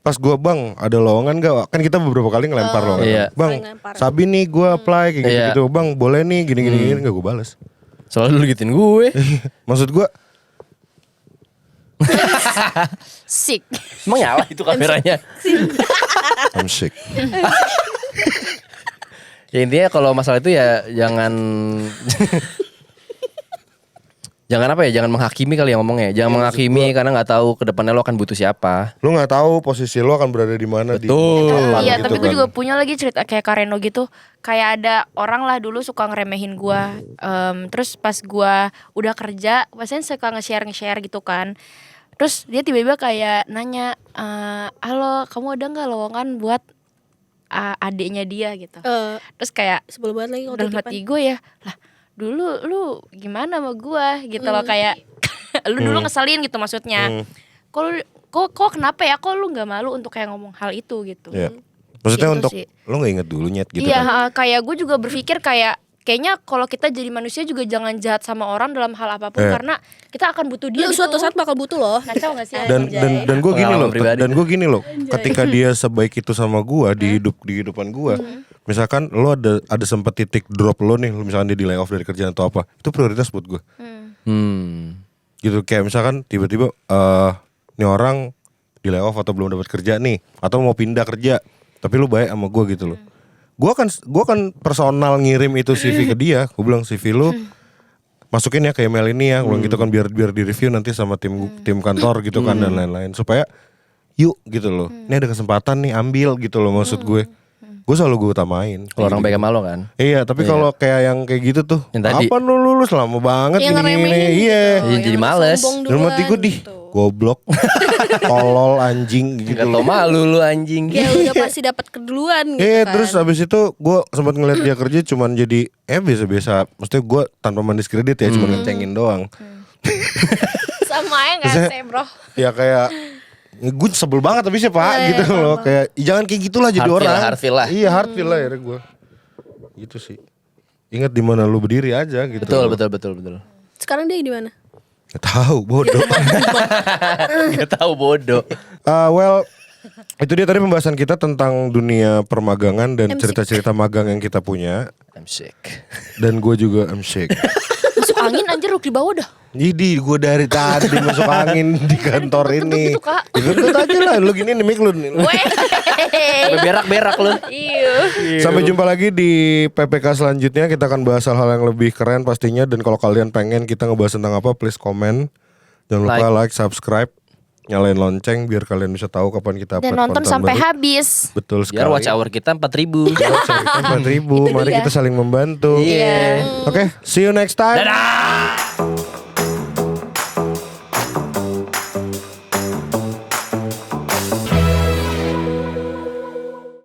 Speaker 1: pas gue, "Bang ada lowongan gak?" Kan kita beberapa kali ngelempar lowongan.
Speaker 3: Iya.
Speaker 1: "Bang,
Speaker 2: Saling lempar.
Speaker 1: Sabi nih gue apply kayak
Speaker 3: Iya.
Speaker 1: gitu-gitu. Bang boleh nih gini-gini." Gak gue balas.
Speaker 3: Selalu lu gituin gue.
Speaker 1: Maksud gue
Speaker 4: Sick.
Speaker 3: Emang nyala itu kameranya.
Speaker 1: I'm sick.
Speaker 3: Ya intinya kalau masalah itu ya jangan Jangan apa ya, jangan menghakimi kali yang ngomongnya. Jangan menghakimi karena nggak tahu ke depannya lo akan butuh siapa.
Speaker 1: Lu nggak tahu posisi lu akan berada di mana di depan
Speaker 4: Iya,
Speaker 1: gitu
Speaker 4: tapi gue
Speaker 1: kan.
Speaker 4: juga punya lagi cerita kayak Kareno gitu. Kayak ada orang lah dulu suka ngeremehin gue. Terus pas gue udah kerja, pastinya suka nge-share gitu kan. Terus dia tiba-tiba kayak nanya, halo, kamu ada nggak lowongan buat adiknya dia gitu. Terus kayak
Speaker 2: Sebel banget lagi kalau
Speaker 4: dalam
Speaker 2: titipan.
Speaker 4: hati gue ya, lah dulu lu gimana sama gue gitu loh, kayak lu dulu ngeselin gitu maksudnya. Kok kenapa ya, kok lu nggak malu untuk kayak ngomong hal itu gitu.
Speaker 1: Iya. Maksudnya
Speaker 4: Gitu
Speaker 1: untuk
Speaker 4: sih.
Speaker 1: lu nggak inget dulu nyet gitu
Speaker 4: Iya,
Speaker 1: kan.
Speaker 4: kayak gue juga berpikir kayaknya kalau kita jadi manusia juga jangan jahat sama orang dalam hal apapun, karena kita akan butuh dia
Speaker 2: Lu
Speaker 4: gitu.
Speaker 2: suatu saat bakal butuh loh.
Speaker 4: Kacau gak sih?
Speaker 1: Dan gue gini
Speaker 3: Pengalaman
Speaker 1: loh,
Speaker 3: pribadi.
Speaker 1: dan gue gini loh, ketika dia sebaik itu sama gua di kehidupan gua, misalkan lo ada sempat titik drop lo nih, lo misalkan dia di layoff dari kerjaan atau apa, itu prioritas buat gua. Gitu, kayak misalkan tiba-tiba nih orang di layoff atau belum dapat kerja nih, atau mau pindah kerja, tapi lu baik sama gua gitu loh. Gua kan personal ngirim itu CV ke dia, gua bilang CV lu masukin ya ke email ini ya, gitu kan biar di review nanti sama tim kantor gitu kan dan lain-lain, supaya yuk gitu loh. Ini ada kesempatan nih, ambil gitu loh maksud gue. Gue selalu gue utamain.
Speaker 3: Kalau orang baik sama lo kan.
Speaker 1: Iya, tapi kalau kayak yang kayak gitu tuh,
Speaker 3: Yang tadi.
Speaker 1: apa lu lulus lama banget
Speaker 2: Yang
Speaker 1: gini-gini.
Speaker 2: ngeremehin gitu.
Speaker 1: Iya.
Speaker 3: Iya, jadi
Speaker 2: Yang
Speaker 3: males.
Speaker 2: sombong
Speaker 1: Dalam hati gue
Speaker 2: duluan
Speaker 1: di
Speaker 2: gitu.
Speaker 1: goblok, tolol, anjing gitu.
Speaker 3: Gak tau malu lu anjing.
Speaker 2: Ya udah pasti dapat keduluan gitu
Speaker 1: Iya,
Speaker 2: kan.
Speaker 1: terus abis itu gue sempat ngeliat dia kerja cuman jadi biasa-biasa. Maksudnya gue tanpa mendiskredit ya, cuma ngecengin doang.
Speaker 2: Sama aja gak
Speaker 1: Maksudnya-
Speaker 2: sih bro.
Speaker 1: Ya kayak gue sebel banget tapi sih Pak gitu loh, kayak jangan kayak gitulah jadi
Speaker 3: Hard feel
Speaker 1: orang.
Speaker 3: lah, hard feel lah.
Speaker 1: Iya, hard feel lah akhirnya gue. Gitu sih. Ingat di mana lu berdiri aja gitu.
Speaker 3: Betul.
Speaker 2: Sekarang dia di mana?
Speaker 1: Gak tahu, bodoh.
Speaker 3: Gak tahu bodoh.
Speaker 1: Well, itu dia tadi pembahasan kita tentang dunia permagangan dan cerita-cerita magang yang kita punya.
Speaker 3: I'm sick.
Speaker 1: Dan gue juga I'm sick.
Speaker 4: Masuk angin anjir, lu di bawah dah.
Speaker 1: Jadi gue dari tadi masuk angin di kantor ini.
Speaker 4: gitu, Kak.
Speaker 1: Ikut aja lah, lu gini nih mic lu nih.
Speaker 3: Sampai berak-berak lu.
Speaker 4: Iya.
Speaker 1: Sampai jumpa lagi di PPK selanjutnya. Kita akan bahas hal-hal yang lebih keren pastinya. Dan kalau kalian pengen kita ngebahas tentang apa, please komen. Jangan lupa like, subscribe, nyalain lonceng biar kalian bisa tahu kapan kita upload
Speaker 4: Dan nonton
Speaker 1: konten
Speaker 4: sampai
Speaker 1: baru.
Speaker 4: habis.
Speaker 1: Betul sekali.
Speaker 3: Biar watch hour kita 4.000.
Speaker 1: 4.000. Mari kita saling membantu.
Speaker 3: Iya.
Speaker 1: Oke, see you next time.
Speaker 3: Dadah.